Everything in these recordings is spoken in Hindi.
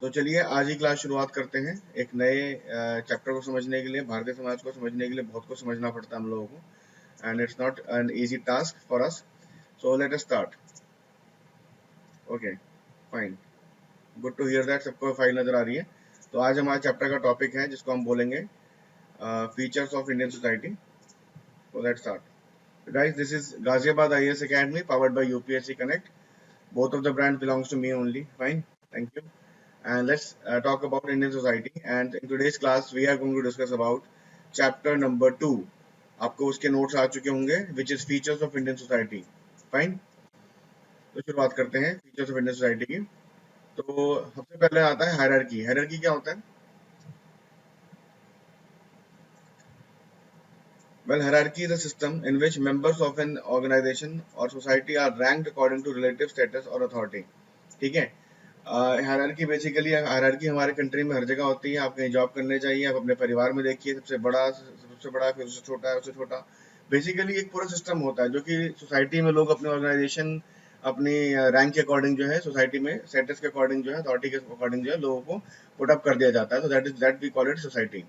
तो चलिए आज ही क्लास शुरुआत करते हैं। एक नए चैप्टर को समझने के लिए, भारतीय समाज को समझने के लिए बहुत कुछ समझना पड़ता है हम लोगों को, and it's not an easy task for us. So let us start. Okay, fine, good to hear that सबको फाइल नजर आ रही है। तो आज हमारे चैप्टर का टॉपिक है जिसको हम बोलेंगे features of Indian society. So let's start guys. This is Ghaziabad IAS Academy powered by UPSC Connect. Both of the brands belongs to me only. Fine, thank you. And let's talk about Indian society. And in today's class, we are going to discuss about chapter number 2. आपको उसके नोट्स आ चुके होंगे, which is features of Indian society. Fine. तो शुरुआत करते हैं फीचर्स ऑफ इंडियन सोसाइटी की। तो सबसे पहले आता है हायरार्की। हायरार्की क्या होता है? Well, hierarchy is a system in which members of an organization or society are ranked according to relative status or authority. ठीक है। हायरार्की बेसिकली, हायरार्की हमारे कंट्री में हर जगह होती है। आप कहीं जॉब करने जाइए, आप अपने परिवार में देखिए, सबसे बड़ा फिर उससे छोटा है, उससे छोटा। बेसिकली एक पूरा सिस्टम होता है जो कि सोसाइटी में लोग अपने ऑर्गेनाइजेशन, अपनी रैंक के अकॉर्डिंग जो है सोसाइटी में स्टेटस के अकॉर्डिंग जो है, अथॉरिटी के अकॉर्डिंग जो है लोगों को पुट अप कर दिया जाता है। तो that we call it society.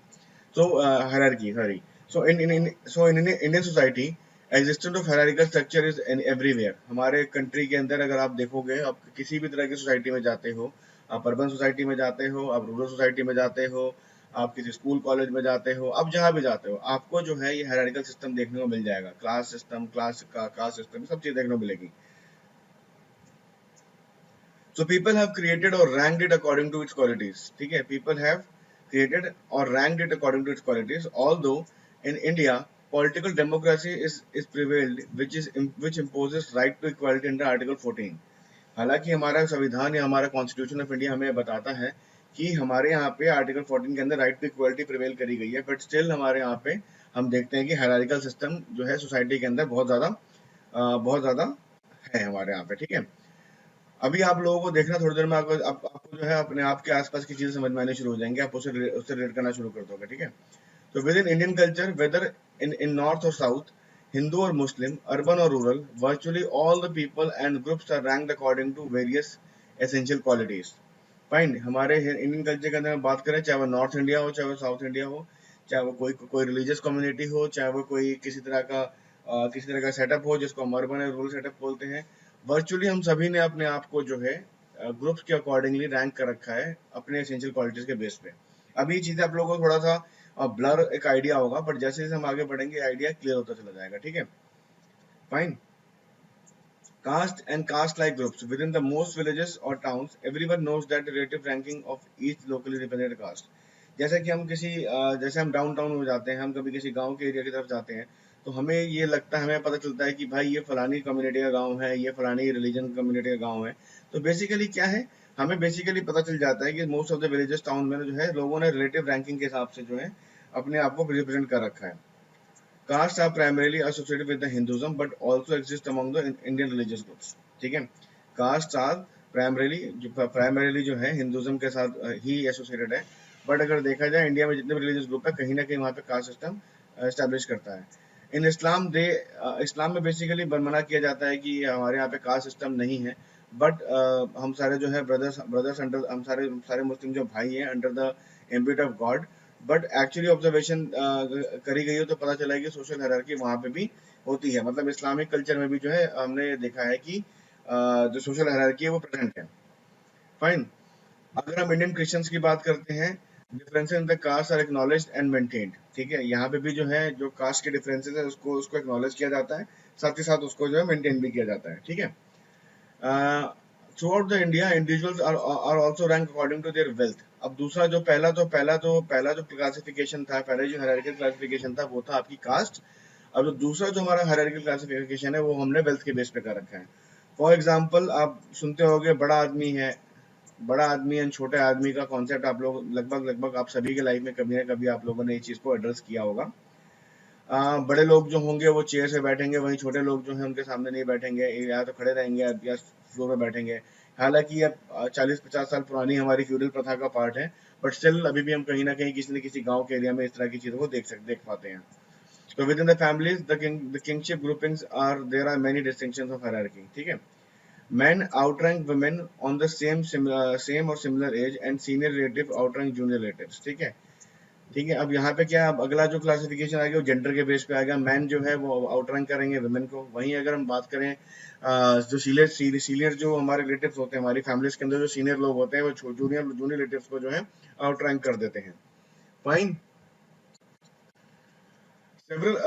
So hierarchy, sorry. So in Indian society, existence of hierarchical structure is in everywhere. हमारे कंट्री के अंदर अगर आप देखोगे, आप किसी भी तरह की सोसाइटी में जाते हो, आप अर्बन सोसाइटी में जाते हो, आप रूरल सोसाइटी में जाते हो, आप किसी स्कूल कॉलेज में जाते हो, आप जहाँ भी जाते हो, आपको जो है ये हायरार्किकल सिस्टम देखने को मिल जाएगा। क्लास सिस्टम, क्लास का कास्ट सिस्टम, सब चीज देखने को मिलेगी। So people have created or ranked it according to its qualities. ठीक है, people have created or ranked it according to its qualities. Although in India, political democracy is prevailed, which imposes right to equality under Article 14. हालांकि हमारा संविधान या हमारा कॉन्स्टिट्यूशन ऑफ इंडिया हमें बताता है कि हमारे यहाँ पे आर्टिकल 14 के अंदर राइट टू इक्वलिटी प्रिवेल करी गई है, बट स्टिल हमारे यहाँ पे हम देखते हैं कि हायरार्किकल सिस्टम जो है सोसाइटी के अंदर बहुत ज्यादा है हमारे यहाँ पे। ठीक है। अभी आप लोगों को देखना, थोड़ी देर में आपको जो है अपने आप के आसपास की चीजें समझ में आनी शुरू हो जाएंगे, आप उससे रिलेट करना शुरू कर दोगे। ठीक है। तो within Indian culture, whether in north और साउथ, हिंदू और मुस्लिम, अर्बन और rural, virtually all the people and groups are ranked according to various essential qualities. Fine. हमारे इंडियन कल्चर के अंदर हम बात करें, चाहे वो नॉर्थ इंडिया हो, चाहे वो साउथ इंडिया हो, चाहे वो कोई रिलीजियस कम्युनिटी हो, चाहे वो कोई किसी तरह का सेटअप हो जिसको हम अर्बन और रूरल सेटअप बोलते हैं, वर्चुअली हम सभी ने अपने आप को जो है ग्रुप्स के अकॉर्डिंगली रैंक कर रखा है अपने एसेंशियल क्वालिटीज के बेस पे। अभी ये चीजें आप लोगों को थोड़ा सा ब्लर एक आइडिया होगा, बट जैसे जैसे हम आगे बढ़ेंगे आइडिया क्लियर होता चला जाएगा। ठीक है, fine. Caste and caste-like groups within the most villages or towns, everyone knows that the relative ranking of each locally represented caste. जैसे कि जैसे हम डाउन टाउन में जाते हैं, हम कभी किसी गांव के एरिया की तरफ जाते हैं, तो हमें ये लगता है, हमें पता चलता है कि भाई ये फलानी कम्युनिटी का गांव है, ये फलानी रिलीजन कम्युनिटी का गांव है। तो बेसिकली क्या है, हमें बेसिकली पता चल जाता है कि most of the villages town में जो है लोगों ने रिलेटिव रैंकिंग के हिसाब से जो है अपने आप को रिप्रेजेंट कर रखा है। Castes are primarily associated with the Hinduism, but also exist among the Indian religious groups. ठीक है, castes are primarily जो है हिंदुज्म के साथ ही एसोसिएटेड है, बट अगर देखा जाए इंडिया में जितने भी रिलीजियस ग्रुप है, कहीं ना कहीं वहाँ पे कास्ट सिस्टम एस्टेब्लिश करता है। इन इस्लाम दे इस्लाम में बेसिकली मना किया जाता है कि हमारे यहाँ पे कास्ट सिस्टम नहीं है, बट हम सारे जो है ब्रदर्स अंडर, हम सारे सारे मुस्लिम जो भाई हैं under the ambit of God. But actually observation करी गई हो तो पता चला है कि सोशल हायरार्की वहां पे भी होती है। मतलब इस्लामिक कल्चर में भी जो है हमने देखा है कि जो सोशल हायरार्की है वो प्रेजेंट है। फाइन। अगर हम इंडियन क्रिश्चियंस की बात करते हैं, differences in the caste are acknowledged and maintained. ठीक है, यहाँ पे भी जो है जो कास्ट के डिफरेंसेस है उसको उसको एक्नॉलेज किया जाता है, साथ ही साथ उसको जो है मेंटेन भी किया जाता है। ठीक है। Throughout the India, individuals are also rank according to their wealth. अब दूसरा जो पहला जो क्लासिफिकेशन था, पहले जो हायरार्किकल क्लासिफिकेशन था वो था आपकी कास्ट। अब जो दूसरा जो हमारा हायरार्किकल क्लासिफिकेशन है वो हमने वेल्थ के बेस पे कर रखा है। फॉर एग्जाम्पल, आप सुनते होंगे बड़ा आदमी एंड छोटे आदमी का कॉन्सेप्ट आप लोग लगभग आप सभी के लाइफ में कभी ना कभी आप लोगों ने इस चीज को एड्रेस किया होगा। बड़े लोग जो होंगे वो चेयर से बैठेंगे, वहीं छोटे लोग जो हैं उनके सामने नहीं बैठेंगे, या तो खड़े रहेंगे या फ्लोर में बैठेंगे। हालांकि ये 40-50 साल पुरानी हमारी फ्यूडल प्रथा का पार्ट है, बट स्टिल अभी भी हम कहीं ना कहीं किसी न किसी गांव के एरिया में इस तरह की चीजों को देख पाते हैं। तो with in the families the kingship groupings are there are many distinctions of hierarchy. ठीक है। Men outrank women on the same or similar age and senior relative outrank junior relatives. ठीक है, ठीक है। अब यहाँ पे क्या, अब अगला जो क्लासिफिकेशन आ गया वो जेंडर के बेस पे आ गया। मैन जो है वो आउटरैंक करेंगे वुमेन को। वहीं अगर हम बात करें जो सीनियर जो हमारे रिलेटिव्स होते हैं, हमारी फैमिलीज के अंदर जो सीनियर लोग होते हैं, वो जूनियर जूनियर रिलेटिव्स को जो है आउटरैंक कर देते हैं। Fine. Several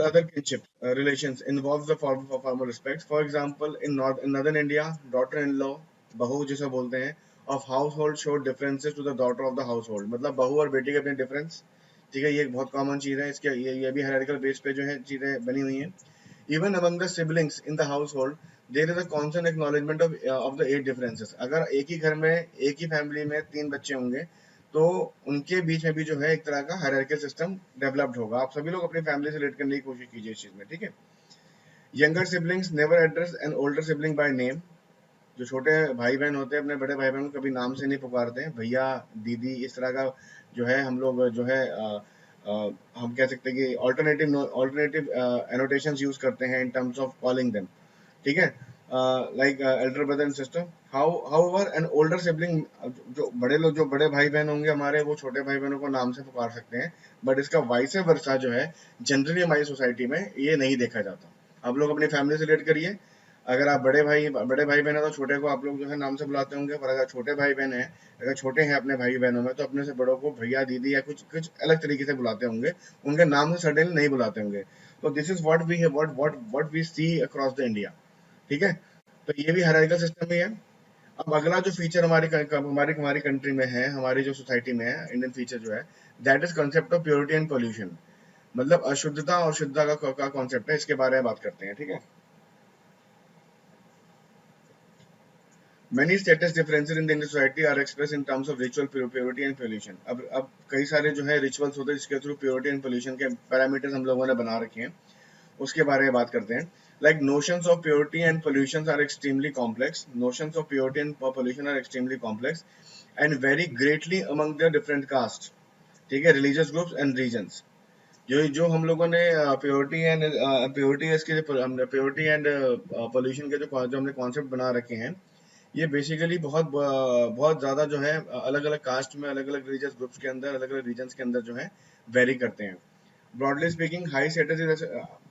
other kinship relations involve the formal respects. For example, in northern India, daughter-in-law, बहू जिसे बोलते हैं, of household show differences to the daughter of the household. मतलब बहू और बेटी के अपने difference, ठीक है, ये एक बहुत कॉमन चीज है। इसके ये भी हायरार्किकल बेस पे जो है चीजें बनी हुई हैं। Even among the siblings in the household, there is a constant acknowledgement of the age differences. अगर एक ही घर में, एक ही फैमिली में 3 बच्चे होंगे, तो उनके बीच में भी जो है एक तरह का हायरार्किकल सिस्टम डेवलप्ड होगा। आप सभी लोग अपनी फैमिली से रिलेट करने की कोशिश कीजिए इस चीज में, ठीक है। Younger siblings never address an older sibling by name. जो छोटे भाई बहन होते हैं अपने बड़े भाई बहन को कभी नाम से नहीं पुकारते हैं, भैया दीदी इस तरह का जो है हम लोग जो है हम कह सकते हैं कि ऑल्टरनेटिव एनोटेशंस यूज करते हैं इन टर्म्स ऑफ कॉलिंग देम, ठीक है, like Elder brother and sister. However an older sibling, जो बड़े भाई बहन होंगे हमारे, वो छोटे भाई बहनों को नाम से पुकार सकते हैं, बट इसका वाइस वर्सा जो है जनरली हमारी सोसाइटी में ये नहीं देखा जाता। आप लोग अपनी फैमिली से रिलेट करिए। अगर आप बड़े भाई बहन है तो छोटे को आप लोग जो है नाम से बुलाते होंगे, पर अगर छोटे भाई बहन है, अगर छोटे हैं अपने भाई बहनों में, तो अपने से बड़ों को भैया दीदी या कुछ कुछ अलग तरीके से बुलाते होंगे, उनके नाम से सडनली नहीं बुलाते होंगे। तो this is what we see across the India, ठीक है। तो ये भी हायरार्किकल सिस्टम ही है। अब अगला जो फीचर हमारी हमारी कंट्री में है, हमारी जो सोसाइटी में है, इंडियन फीचर जो है, that is concept of purity and pollution. मतलब अशुद्धता और शुद्धता का कॉन्सेप्ट है, इसके बारे में बात करते हैं, ठीक है। Many status differences in the Indian society are expressed in terms of ritual purity and pollution. अब कई सारे जो है रिचुअल्स होते हैं जिसके थ्रू प्योरिटी एंड पोल्यूशन के पैरामीटर्स हम लोगों ने बना रखे हैं, उसके बारे में बात करते हैं। Like notions of purity and pollution are extremely complex. Notions of purity and pollution are extremely complex and vary greatly among the different castes, ठीक है, religious groups and regions. जो हम लोगों ने प्योरिटी एंड पोल्यूशन के जो हमने कॉन्सेप्ट बना रखे हैं, ये बेसिकली बहुत ज़्यादा जो है अलग अलग कास्ट में, अलग अलग रिलीजियस ग्रुप्स के अंदर, अलग अलग रीजन्स के अंदर जो है वेरी करते हैं। Broadly speaking high status,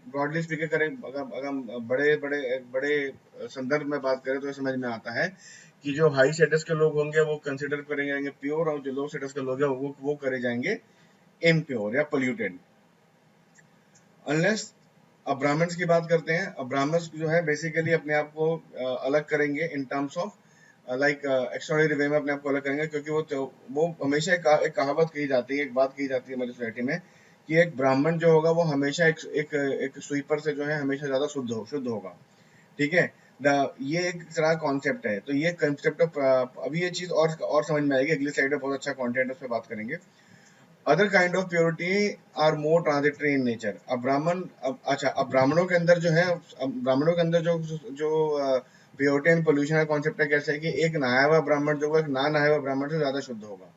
broadly speaking करें, अगर हम बड़े बड़े बड़े संदर्भ में बात करें तो ये समझ में आता है कि जो हाई स्टेटस के लोग होंगे वो कंसिडर करेंगे जाएंगे प्योर, और जो लो स्टेटस के लोग हैं वो करे जाएंगे इम्प्योर या पोल्यूटेड। अनलेस अब ब्राह्मण्स की बात करते हैं। अब ब्राह्मण्स जो है बेसिकली अपने आप को अलग करेंगे in terms of like extraordinary way में अपने आप को अलग करेंगे, क्योंकि वो हमेशा एक कहावत कही जाती है, एक बात कही जाती है हमारी सोसाइटी में कि एक ब्राह्मण जो होगा वो हमेशा एक स्वीपर से जो है हमेशा ज्यादा शुद्ध होगा, ठीक है। ये एक तरह कॉन्सेप्ट है। तो ये कॉन्सेप्ट ऑफ अभी ये चीज और समझ में आएगी, अगली स्लाइड में बहुत अच्छा कॉन्टेंट है, उस पर बात करेंगे। Other kind of purity are more transitory in nature. अब ब्राह्मणों के अंदर जो है, ब्राह्मणों के अंदर जो प्योरिटी एंड पोल्यूशन का कॉन्सेप्ट है, कैसे है कि एक नहाया हुआ ब्राह्मण जो एक ना नहाया हुआ ब्राह्मण से ज्यादा शुद्ध होगा,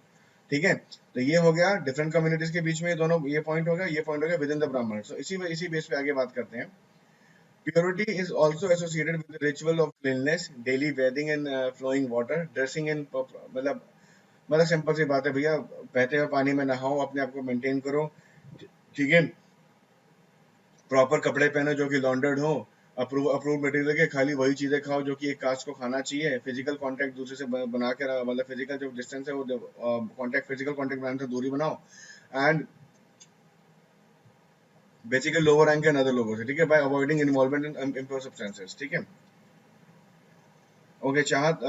ठीक है। तो ये हो गया डिफरेंट कम्युनिटीज के बीच में, ये दोनों, ये पॉइंट हो गया, ये पॉइंट हो गया विद इन द ब्राह्मण। तो इसी बेस पे आगे बात करते हैं। Purity is also associated with the ritual of cleanliness, daily bathing in flowing water, dressing in मतलब सिंपल सी बात है भैया, बहते हुए पानी में नहाओ, अपने आप को मेंटेन करो, ठीक है। प्रॉपर कपड़े पहनो जो कि लॉन्डर्ड हो, अप्रूव मटेरियल के, खाली वही चीजें खाओ जो कि एक कास्ट को खाना चाहिए। फिजिकल कांटेक्ट दूसरे से बना के मतलब फिजिकल जो डिस्टेंस है वो फिजिकल कांटेक्ट बनाने से दूरी बनाओ, एंड बेसिकली लोअर रैंक के अनदर लोगों से, ठीक है, by avoiding involvement in impure substances, ठीक है। ओके चाहत,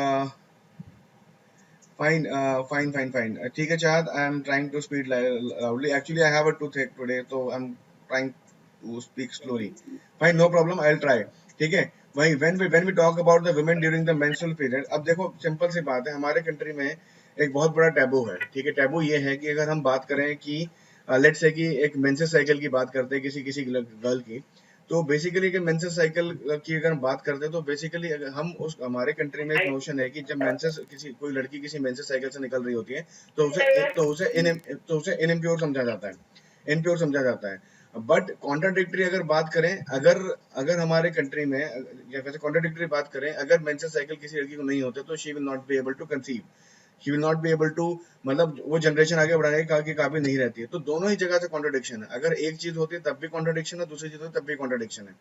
फाइन, ठीक है Chahat, I am trying to speak loudly, actually I have a toothache today, तो I am trying to speak slowly. Fine, no problem, I will try, ठीक है। वही when we talk about the women during the menstrual period, अब देखो सिंपल सी बात है, हमारे कंट्री में एक बहुत बड़ा टैबू है, ठीक है। टैबू ये है कि अगर हम बात करें कि लेट्स से कि एक मेंसेस साइकिल की बात करते हैं किसी किसी गर्ल की, तो बेसिकली कि मेंसेस साइकिल की अगर हम बात करते हैं, तो बेसिकली अगर हम उस हमारे कंट्री में एक नोशन है कि जब मेंसेस कोई लड़की किसी मेंसेस साइकिल से निकल रही होती है, तो उसे इनइम्प्योर समझा जाता है, इम्प्योर समझा जाता है। बट कॉन्ट्राडिक्टरी अगर बात करें, अगर अगर हमारे कंट्री में या वैसे कॉन्ट्राडिक्टरी बात करें, अगर मेंस्ट्रुअल साइकिल किसी लड़की को नहीं होते तो she will not be able to conceive, she will not be able to, मतलब वो जनरेशन आगे बढ़ाने के काबिल नहीं रहती है। तो दोनों ही जगह से कॉन्ट्रडिक्शन है, अगर एक चीज होती है तब भी कॉन्ट्रडिक्शन है, दूसरी चीज होती है तब भी कॉन्ट्रडिक्शन है।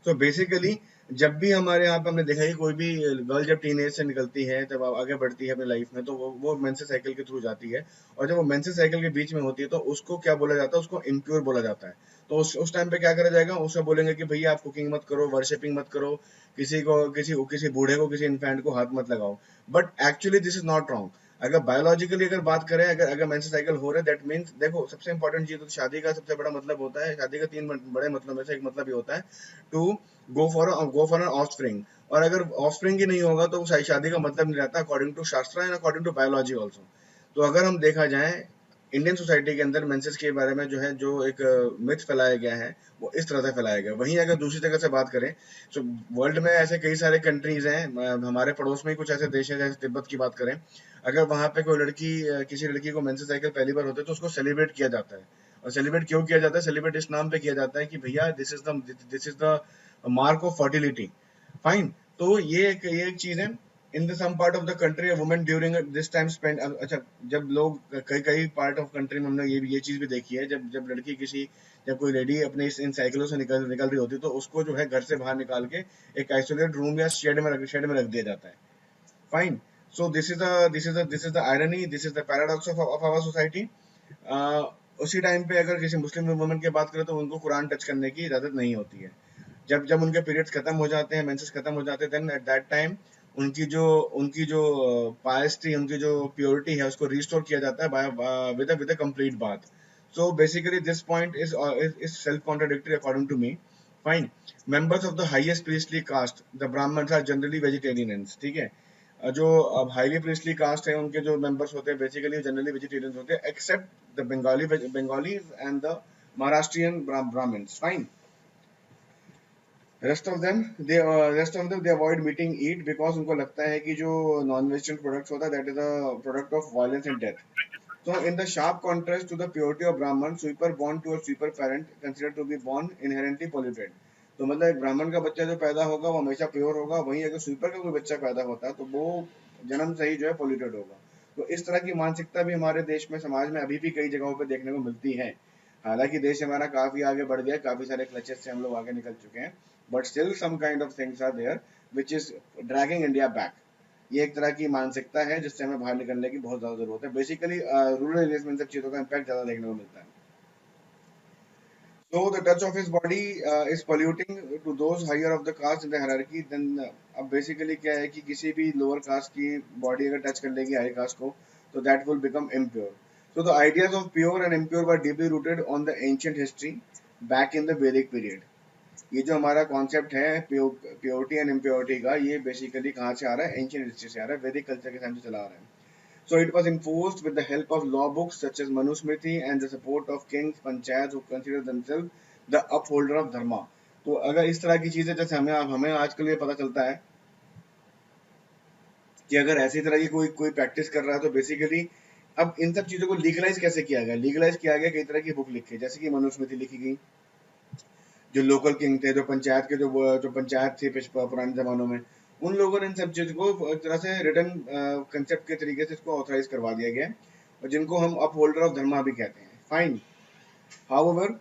तो बेसिकली जब भी हमारे यहाँ पे हमने देखा कि कोई भी गर्ल जब टीनेज से निकलती है तब आगे बढ़ती है अपनी लाइफ में, तो वो मेंस्ट्रुअल साइकिल के थ्रू जाती है, और जब वो मेंस्ट्रुअल साइकिल के बीच में होती है तो उसको क्या बोला जाता है, उसको इम्प्योर बोला जाता है। तो उस टाइम पे क्या करा जाएगा, उसे बोलेंगे कि भैया आप कुकिंग मत करो, वर्शिपिंग मत करो, किसी बूढ़े को, किसी इन्फेंट को हाथ मत लगाओ। But actually this is not wrong. अगर बायोलॉजिकली अगर बात करें, अगर अगर मेंस्ट्रुअल साइकिल हो रहा है, दैट मीन्स देखो सबसे इंपॉर्टेंट चीज तो शादी का सबसे बड़ा मतलब होता है, शादी का तीन बड़े मतलब में से एक मतलब ये होता है to go for an offspring. और अगर ऑफस्प्रिंग ही नहीं होगा तो शादी का मतलब नहीं रहता, according to shastra and according to biology also. तो अगर हम देखा जाए इंडियन सोसाइटी के अंदर मेंसेस के बारे में जो है, जो एक मिथ फैलाया गया है, वो इस तरह से फैलाया गया। वहीं अगर दूसरी जगह से बात करें तो वर्ल्ड में ऐसे कई सारे कंट्रीज हैं, हमारे पड़ोस में ही कुछ ऐसे देश हैं, जैसे तिब्बत की बात करें, अगर वहां पे कोई लड़की किसी लड़की को मेंस्ट्रुअल साइकिल पहली बार होते है तो उसको सेलिब्रेट किया जाता है। और सेलिब्रेट क्यों किया जाता है? सेलिब्रेट इस नाम पे किया जाता है कि भैया this is the mark of fertility. Fine. तो ये एक चीज है। In the some part of the country women during this time spend, अच्छा, जब लोग कई कई पार्ट ऑफ कंट्री में हमने ये चीज भी देखी है, जब लड़की किसी, जब कोई लेडी अपने इन साइकिलों से निकल रही होती है तो उसको जो है घर से बाहर निकाल के एक आइसोलेटेड रूम या शेड में रख दिया जाता है। Fine. So this is the irony, this is the paradox of our society. उसी टाइम पे अगर किसी मुस्लिम वुमेन की बात करें तो उनको कुरान टच करने की इजाजत नहीं होती है। जब जब उनके पीरियड्स खत्म हो जाते हैं, मेंसेस खत्म हो जाते हैं, देन एट दैट टाइम उनकी जो पायस्टी, उनकी जो प्योरिटी है उसको रिस्टोर किया जाता है by with a complete bath. So basically this point is self contradictory according to me. Fine. Members of the highest priestly caste, the Brahmans are generally vegetarians, ठीक है। जो अब हाईली प्रीस्टली कास्ट है उनके जो मेंबर्स होते हैं बेसिकली जनरली वेजिटेरियंस होते हैं, except the Bengali and the Maharashtrian Brahmans. Fine. Rest of them they avoid meeting eat, because उनको लगता है कि जो नॉन वेजिटेरियन प्रोडक्ट्स होता है that is a product of violence and death. So in the sharp contrast to the purity of Brahman, sweeper born to a sweeper parent considered to be born inherently polluted. तो मतलब एक ब्राह्मण का बच्चा जो पैदा होगा वो हमेशा प्योर होगा, वहीं अगर स्वीपर का कोई बच्चा पैदा होता है तो वो जन्म से ही जो है पोल्यूटेड होगा। तो इस तरह की मानसिकता भी हमारे देश में, समाज में अभी भी कई जगहों पे देखने को मिलती है। हालांकि देश हमारा काफी आगे बढ़ गया, काफी सारे क्लचेस से हम लोग आगे निकल चुके हैं, but still some kind of things are there which is dragging India back. ये एक तरह की मानसिकता है जिससे हमें बाहर निकलने की बहुत ज्यादा जरूरत है। बेसिकली रूरल एरियाज में इन सब चीजों का इम्पैक्ट ज्यादा देखने को मिलता है। So the touch of his body is polluting to those higher of the caste in the hierarchy. Then अब basically क्या है कि किसी भी lower caste की body अगर touch कर लेगी high caste को, तो that will become impure. So the ideas of pure and impure were deeply rooted on the ancient history back in the Vedic period. ये जो हमारा कॉन्सेप्ट है प्योरिटी एंड इम्प्योरिटी का, ये बेसिकली कहाँ से आ रहा है? एंशियंट हिस्ट्री से आ रहा है, वैदिक कल्चर के टाइम से चला आ रहा है। So it was enforced with the help of law books such as Manusmriti and the support of kings, panchayats who considered themselves the upholder of dharma. तो अगर इस तरह की चीजें, जैसे हमें आजकल ये पता चलता है कि अगर ऐसी तरह की कोई कोई प्रैक्टिस कर रहा है तो बेसिकली अब इन सब चीजों को लीगलाइज कैसे किया गया? लीगलाइज किया गया कई तरह की बुक लिख के, जैसे कि मनुस्मृति लिखी गई, जो लोकल किंग थे, जो पंचायत के जो पंचायत थी पुराने जमानों में, उन लोगों ने इन सब चीज को एक तरह से रिटर्न कंसेप्ट के तरीके से इसको ऑथराइज करवा दिया गया, और जिनको हम अप होल्डर ऑफ धर्मा भी कहते हैं। Fine. However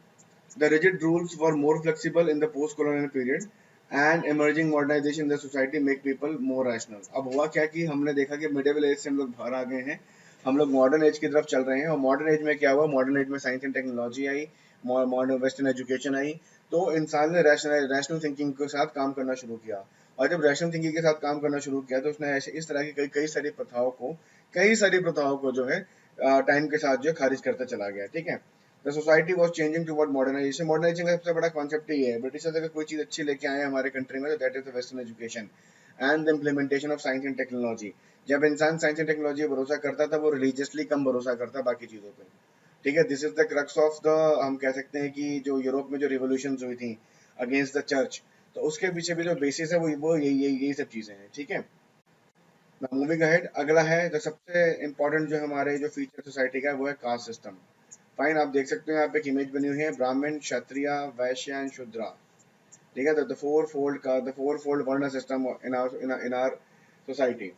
the rigid rules were more flexible in the post colonial period and emerging modernisation in the society make people more rational. अब हुआ क्या कि हमने देखा कि मिडिवल एज से हम लोग बाहर आ गए हैं, हम लोग मॉडर्न एज की तरफ चल रहे हैं। और मॉडर्न एज में क्या हुआ? मॉडर्न एज में science and technology I, modern western education I, तो इंसान ने रैशनल थिंकिंग के साथ काम करना शुरू किया। और जब रैशनल थिंकिंग के साथ काम करना शुरू किया तो उसने ऐसे इस तरह की कई सारी प्रथाओं को जो है टाइम के साथ जो है खारिज करता चला गया। ठीक है। The society was changing toward modernisation. Modernisation का सबसे बड़ा कॉन्सेप्ट ही है, ब्रिटिशर्स अगर कोई चीज अच्छी लेके आए हमारे कंट्री में तो that is the western education and the implementation of science and technology. जब इंसान साइंस एंड टेक्नोलॉजी पर भरोसा करता था, वो रिलीजियसली कम भरोसा करता बाकी चीजों पर। ठीक है। This is the crux of the, हम कह सकते हैं कि जो यूरोप में जो रिवोल्यूशन हुई थी अगेंस्ट द चर्च, तो उसके पीछे भी जो बेसिस है वो यही सब चीजें हैं। ठीक है। मूविंग अहेड, अगला है जो सबसे इम्पोर्टेंट जो हमारे जो फीचर सोसाइटी का है वो है कास्ट सिस्टम। फाइन, आप देख सकते हो यहाँ पे एक इमेज बनी हुई है, ब्राह्मण, क्षत्रिय, वैश्य एंड शूद्रा। ठीक है, द फोर फोल्ड का the four fold varna system in our society.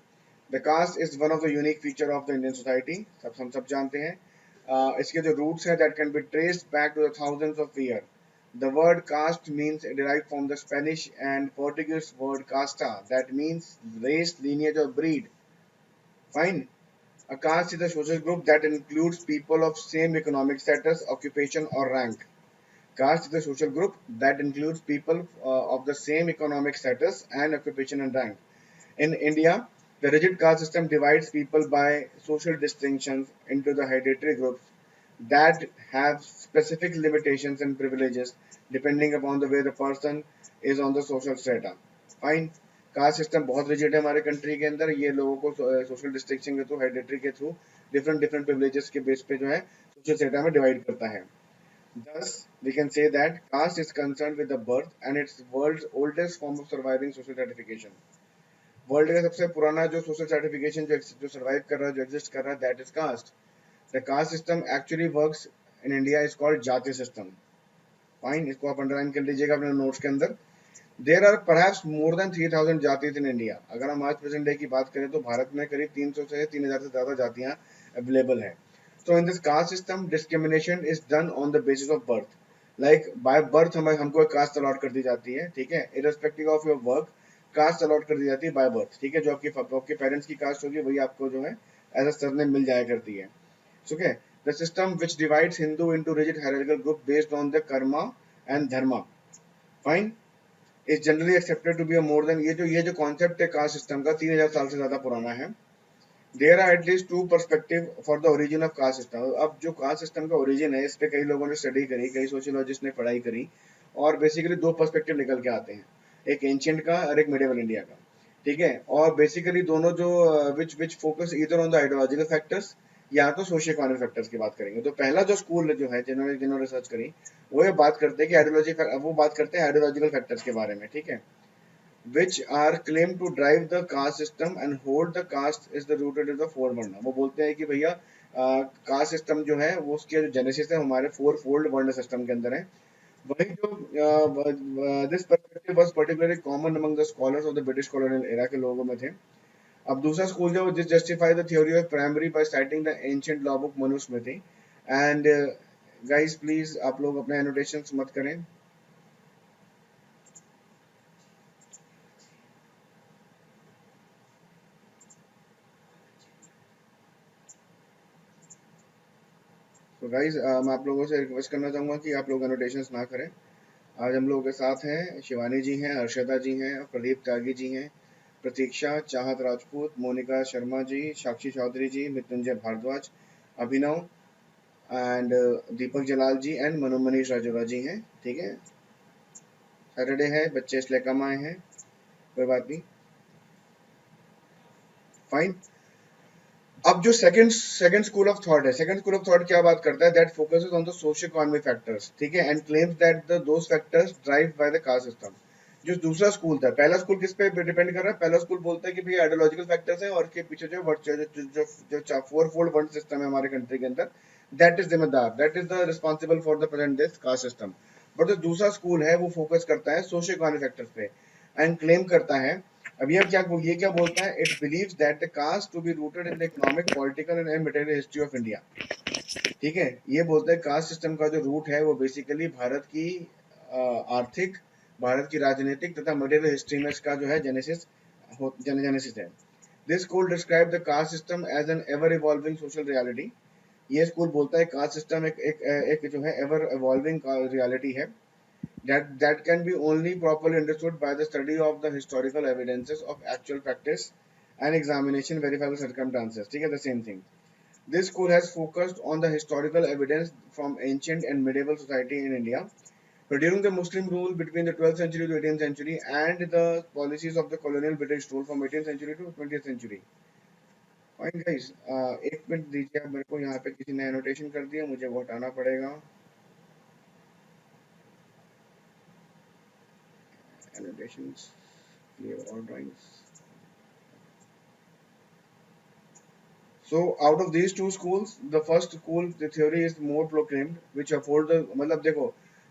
The caste is one of the unique feature of the Indian society, सब हम सब जानते हैं। इसके जो रूट्स हैं that can be traced back to the thousands of year. The word caste means derived from the Spanish and Portuguese word casta that means race, lineage or breed. Fine. A caste is a social group that includes people of same economic status, occupation or rank. Caste is a social group that includes people of the same economic status and occupation and rank. In India, the rigid caste system divides people by social distinctions into the hereditary groups that have specific limitations and privileges depending upon the way the person is on the social strata. Fine. Caste system बहुत रिजिड है हमारे कंट्री के अंदर, ये लोगों को सोशल डिस्टिंक्शन के थ्रू, हेरिडिटरी के थ्रू, डिफरेंट डिफरेंट प्रिविलेजेस के बेस पे जो है सोशल स्टेटा में डिवाइड करता है। Thus, we can say that caste is concerned with the birth and it's world's oldest form of surviving social stratification. World का सबसे पुराना जो सोशल सर्टिफिकेशन जो सर्वाइव कर रहा है, जो एग्जिस्ट कर रहा है, that is caste. The caste system actually works in India is called jati system. Fine, इसको आप अंडरलाइन कर लीजिएगा अपने नोट्स के अंदर। There are perhaps more than 3000 jatis in India. अगर हम आज प्रेजेंट डे की बात करें तो भारत में करीब 300 से 3000 से ज्यादा जातियां अवेलेबल है। So in this caste system, discrimination is done on the basis of birth. Like by birth हमें हमको एक कास्ट अलॉट कर दी जाती है, ठीक है, irrespective of your work, caste allot कर दी जाती है बाय बर्थ। ठीक है, जो आपके पेरेंट्स की कास्ट होगी वही आपको जो है एज अ सरनेम मिल जाया करती है। Okay, the system which divides Hindu into rigid hierarchical group based on the karma and dharma, fine, is generally accepted to be more than, ये जो कॉन्सेप्ट है कास्ट सिस्टम का 3000 साल से ज्यादा पुराना है। There are at least two perspective for the origin of caste system. अब जो कास्ट सिस्टम का ओरिजिन है, इस पे कई लोगों ने स्टडी करी, कई सोशियोलॉजिस्ट ने पढ़ाई करी, और बेसिकली दो पर्सपेक्टिव निकल के आते हैं, एक एंशियंट का और एक मिडिवल इंडिया का। ठीक है, और बेसिकली दोनों जो which which focus either on the ideological factors या तो सोशियो इकोनॉमिक फैक्टर्स की बात करेंगे। तो पहला जो स्कूल जो है जिन्होंने जिन्होंने रिसर्च करी, वो ये बात करते हैं कि वो बात करते हैं आइडियोलॉजिकल फैक्टर्स के बारे में। ठीक है, which are claimed to drive the caste system and hold the caste is the rooted in the four वर्ण। वो बोलते हैं कि भैया कास्ट सिस्टम जो है वो उसके जो जेनेसिस है हमारे फोर फोल्ड वर्ण सिस्टम के अंदर है। वही जो this perspective was particularly common among the scholars of the British colonial era के लोगों में थे। अब दूसरा स्कूल जो this justify the theory of primary by citing the ancient law book Manusmriti. And guys please आप लोग अपने एनोटेशंस मत करें। तो गाइज मैं आप लोगों से रिक्वेस्ट करना चाहूँगा कि आप लोग एनोटेशंस ना करें। आज हम लोगों के साथ हैं शिवानी जी हैं, हर्षदा जी हैं, प्रदीप त्यागी जी हैं, प्रतीक्षा, चाहत राजपूत, मोनिका शर्मा जी, साक्षी चौधरी जी, मृत्युंजय भारद्वाज, अभिनव एंड दीपक जलाल जी एंड मनोमनीष राजोरा जी हैं। ठीक है, सैटरडे है, बच्चे इसलिए कम आए हैं, कोई बात नहीं, फाइन। अब जो सेकंड स्कूल ऑफ थॉट है, सेकंड स्कूल ऑफ थॉट क्या बात करता है, that focuses on the socio economic factors. ठीक है, and claims that those factors drive by the caste system. जो दूसरा स्कूल था, पहला स्कूल किस पे डिपेंड कर रहा है, पहला स्कूल बोलता है कि भैया आइडियोलॉजिकल फैक्टर्स है और इसके पीछे जो फोर फोल्ड वर्ड सिस्टम है हमारे कंट्री के अंदर, दैट इज जिम्मेदार, that is the responsible for the present this caste system. But जो दूसरा स्कूल है वो फोकस करता है सोशियो इकोनॉमिक फैक्टर्स पे एंड क्लेम करता है, अभी अब ये क्या बोलता है, it believes that the caste to be rooted in the economic, political and material history of India. ठीक है, ये बोलता है कास्ट सिस्टम का जो रूट है वो बेसिकली भारत की आर्थिक, भारत की राजनीतिक तथा मटेरियल हिस्ट्री में इसका जो है जेनेसिस जेनेसिस है। This school describe the caste system as an ever evolving social reality. ये स्कूल बोलता है कास्ट सिस्टम एक जो है एवर इवॉल्विंग रियलिटी है that can be only properly understood by the study of the historical evidences of actual practice and examination verifiable circumstances. ठीक है, the same thing. This school has focused on the historical evidence from ancient and medieval society in India. So during the Muslim rule between the 12th century to 18th century and the policies of the colonial British rule from 18th century to 20th century. Fine guys, एक मिनट दीजिए, अब मेरे को यहाँ पे किसी ने एनोटेशन कर दिया, मुझे वो हटाना पड़ेगा। Annotations, clear all drawings. So out of these two schools, the first school, the theory is more proclaimed, which afford the, मतलब देखो,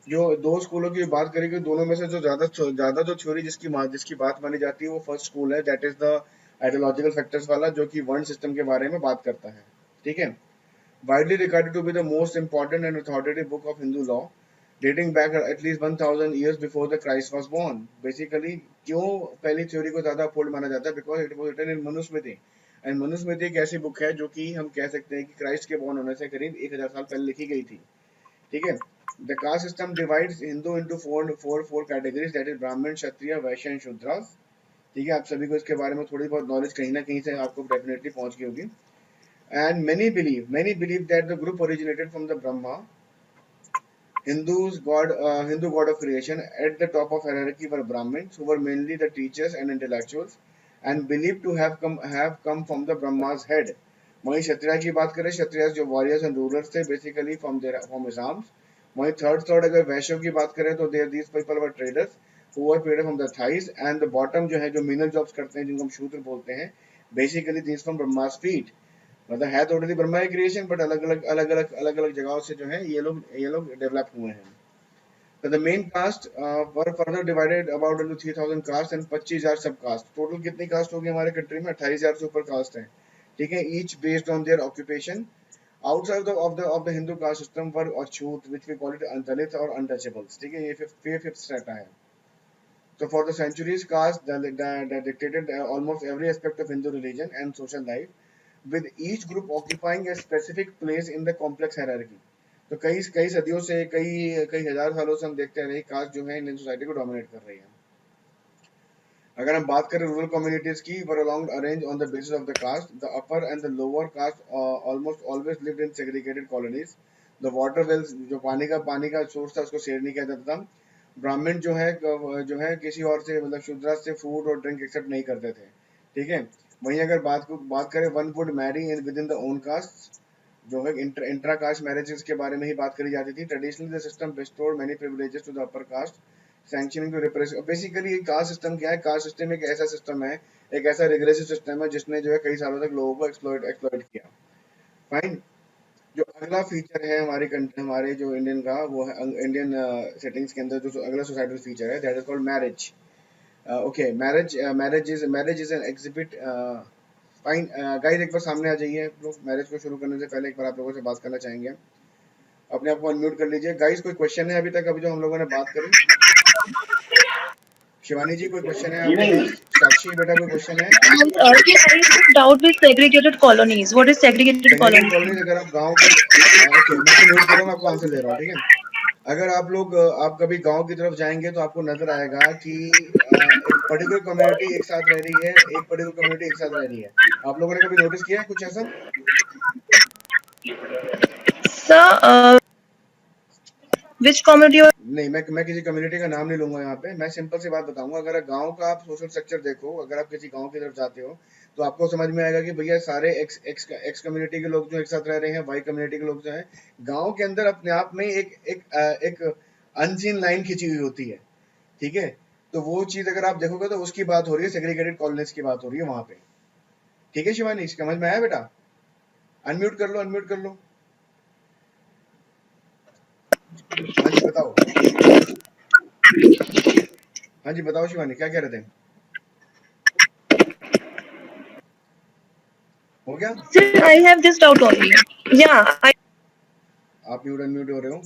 जो दो स्कूलों की बात करेंगे, दोनों में से जो ज्यादा जो थ्योरी जिसकी बात मानी जाती है, वो फर्स्ट स्कूल है, that is the ideological factors वाला, जो कि वर्ण सिस्टम के बारे में बात करता है. ठीक है. Widely regarded to be the most important and authoritative book of Hindu law, dating back at least 1000 years before the Christ was born. Basically, क्यों पहली थ्योरी को ज्यादा अफोर्ड माना जाता है? Because it was written in Manusmriti, and Manusmriti एक ऐसी बुक है जो कि हम कह सकते हैं कि क्राइस्ट के बॉर्न होने से करीब 1000 साल पहले लिखी गई थी. ठीक है. The caste system divides Hindu into four categories, that is ब्राह्मण, क्षत्रिय, वैश्य एंड शूद्रास. ठीक है. आप सभी को इसके बारे में थोड़ी बहुत नॉलेज कहीं ना कहीं से आपको डेफिनेटली पहुंच गई होगी. And many believe that the group originated from the Brahma, Hindu god of creation. At the top of hierarchy were Brahmins, who were mainly the teachers and intellectuals, and believed to have come from the Brahma's head. वहीं क्षत्रिय की बात करें, क्षत्रिय जो वॉरियर्स एंड रूलर्स थे, बेसिकली फ्रॉम हिज आर्म्स. वहीं थर्ड अगर वैश्यों की बात करें तो there these people were traders who were paid from the thighs, and the bottom जो है, जो मिनल जॉब्स करते हैं, जिनको हम शूद्र बोलते हैं, basically these from Brahma's feet. मतलब है टोटली ब्रह्मा की क्रिएशन, बट अलग अलग जगहों से जो है ये लोग डेवलप हुए हैं. तो the main caste were further divided about into 3000 caste and 25,000 sub cast. Total कितनी कास्ट होगी हमारे कंट्री में? 28,000 से ऊपर कास्ट है. ठीक है. Each based on their occupation. Outside of the Hindu caste system were अछूत, which we call it Dalit और अनटचेबल्स. ठीक है. ये फिफ्थ स्ट्रेटा है. So for the centuries, caste that dictated almost every aspect of Hindu religion and social life, with each group occupying a specific place in the complex hierarchy. तो कई सदियों से, कई हजार सालों से हम देखते रहे, कास्ट जो है इंडियन सोसाइटी को डोमिनेट कर रही है. अगर हम बात करें रूरल कम्युनिटीज की, were along arrange on the basis of the caste. The upper and the lower caste almost always lived in segregated colonies. The water wells, जो पानी का सोर्स था, उसको शेयर नहीं किया जाता था. ब्राह्मण जो है किसी और से, मतलब शूद्रा से फूड और ड्रिंक एक्सेप्ट नहीं करते थे. ठीक है. वहीं अगर बात करें, one would marry in with in the own caste, जो है इंट्रा कास्ट मैरिजेस के बारे में ही बात करी जाती थी. Traditionally the system bestowed many privileges to the upper caste, sanctioning to repress. Basically caste system क्या है? कास्ट सिस्टम एक ऐसा सिस्टम है, एक ऐसा रिग्रेसिव सिस्टम है, जिसने जो है कई सालों तक लोगों को एक्सप्लॉइट किया. फाइन. जो अगला फीचर है हमारे जो इंडियन का, वो है इंडियन सेटिंग्स के अंदर जो अगला सोसाइटल फीचर है, that is called marriage. Okay. Marriage is an exhibit. Fine guys, एक बार सामने आ जाइए लोग. मैरिज को शुरू करने से पहले एक बार आप लोगों से बात करना चाहेंगे. अपने आप को अनम्यूट कर लीजिए. गाइस, कोई क्वेश्चन है अभी तक, अभी जो हम लोगों ने बात करी? शिवानी जी, कोई क्वेश्चन है आपके पास? साक्षी बेटा, कोई क्वेश्चन है? Doubt with segregated colonies. What is segregated colonies? Colonies, अगर आप गाँव की, ओके, मैं आपको म्यूट कर रहा हूँ, मैं आपको आंसर दे रहा हूँ. ठीक है. अगर आप कभी गांव की तरफ जाएंगे तो आपको नजर आएगा कि एक पर्टिकुलर कम्युनिटी एक साथ रह रही है, एक पर्टिकुलर कम्युनिटी एक साथ रह रही है. आप लोगों ने कभी नोटिस किया है कुछ ऐसा? Sir, which community? नहीं, मैं किसी कम्युनिटी का नाम नहीं लूंगा यहाँ पे. मैं सिंपल सी बात बताऊंगा. अगर गांव का आप सोशल स्ट्रक्चर देखो, अगर आप किसी गांव की तरफ जाते हो, तो आपको समझ में आएगा कि भैया सारे एक्स कम्युनिटी के लोग जो एक साथ रह रहे हैं, वाई कम्युनिटी के लोग जो हैं, गांव के अंदर अपने आप में एक अनसीन लाइन खींची हुई होती है. ठीक है. तो वो चीज अगर आप देखोगे तो उसकी बात हो रही है, सेग्रीगेटेड कॉलोनीज की बात हो रही है वहां पे. ठीक है शिवानी, समझ में आया बेटा? अनम्यूट कर लो. हाँ जी बताओ. हाँ जी बताओ शिवानी, क्या कह रहे थे? हो गया? Sir, I have this doubt only. Yeah, आप अनम्यूट हो रहे हो.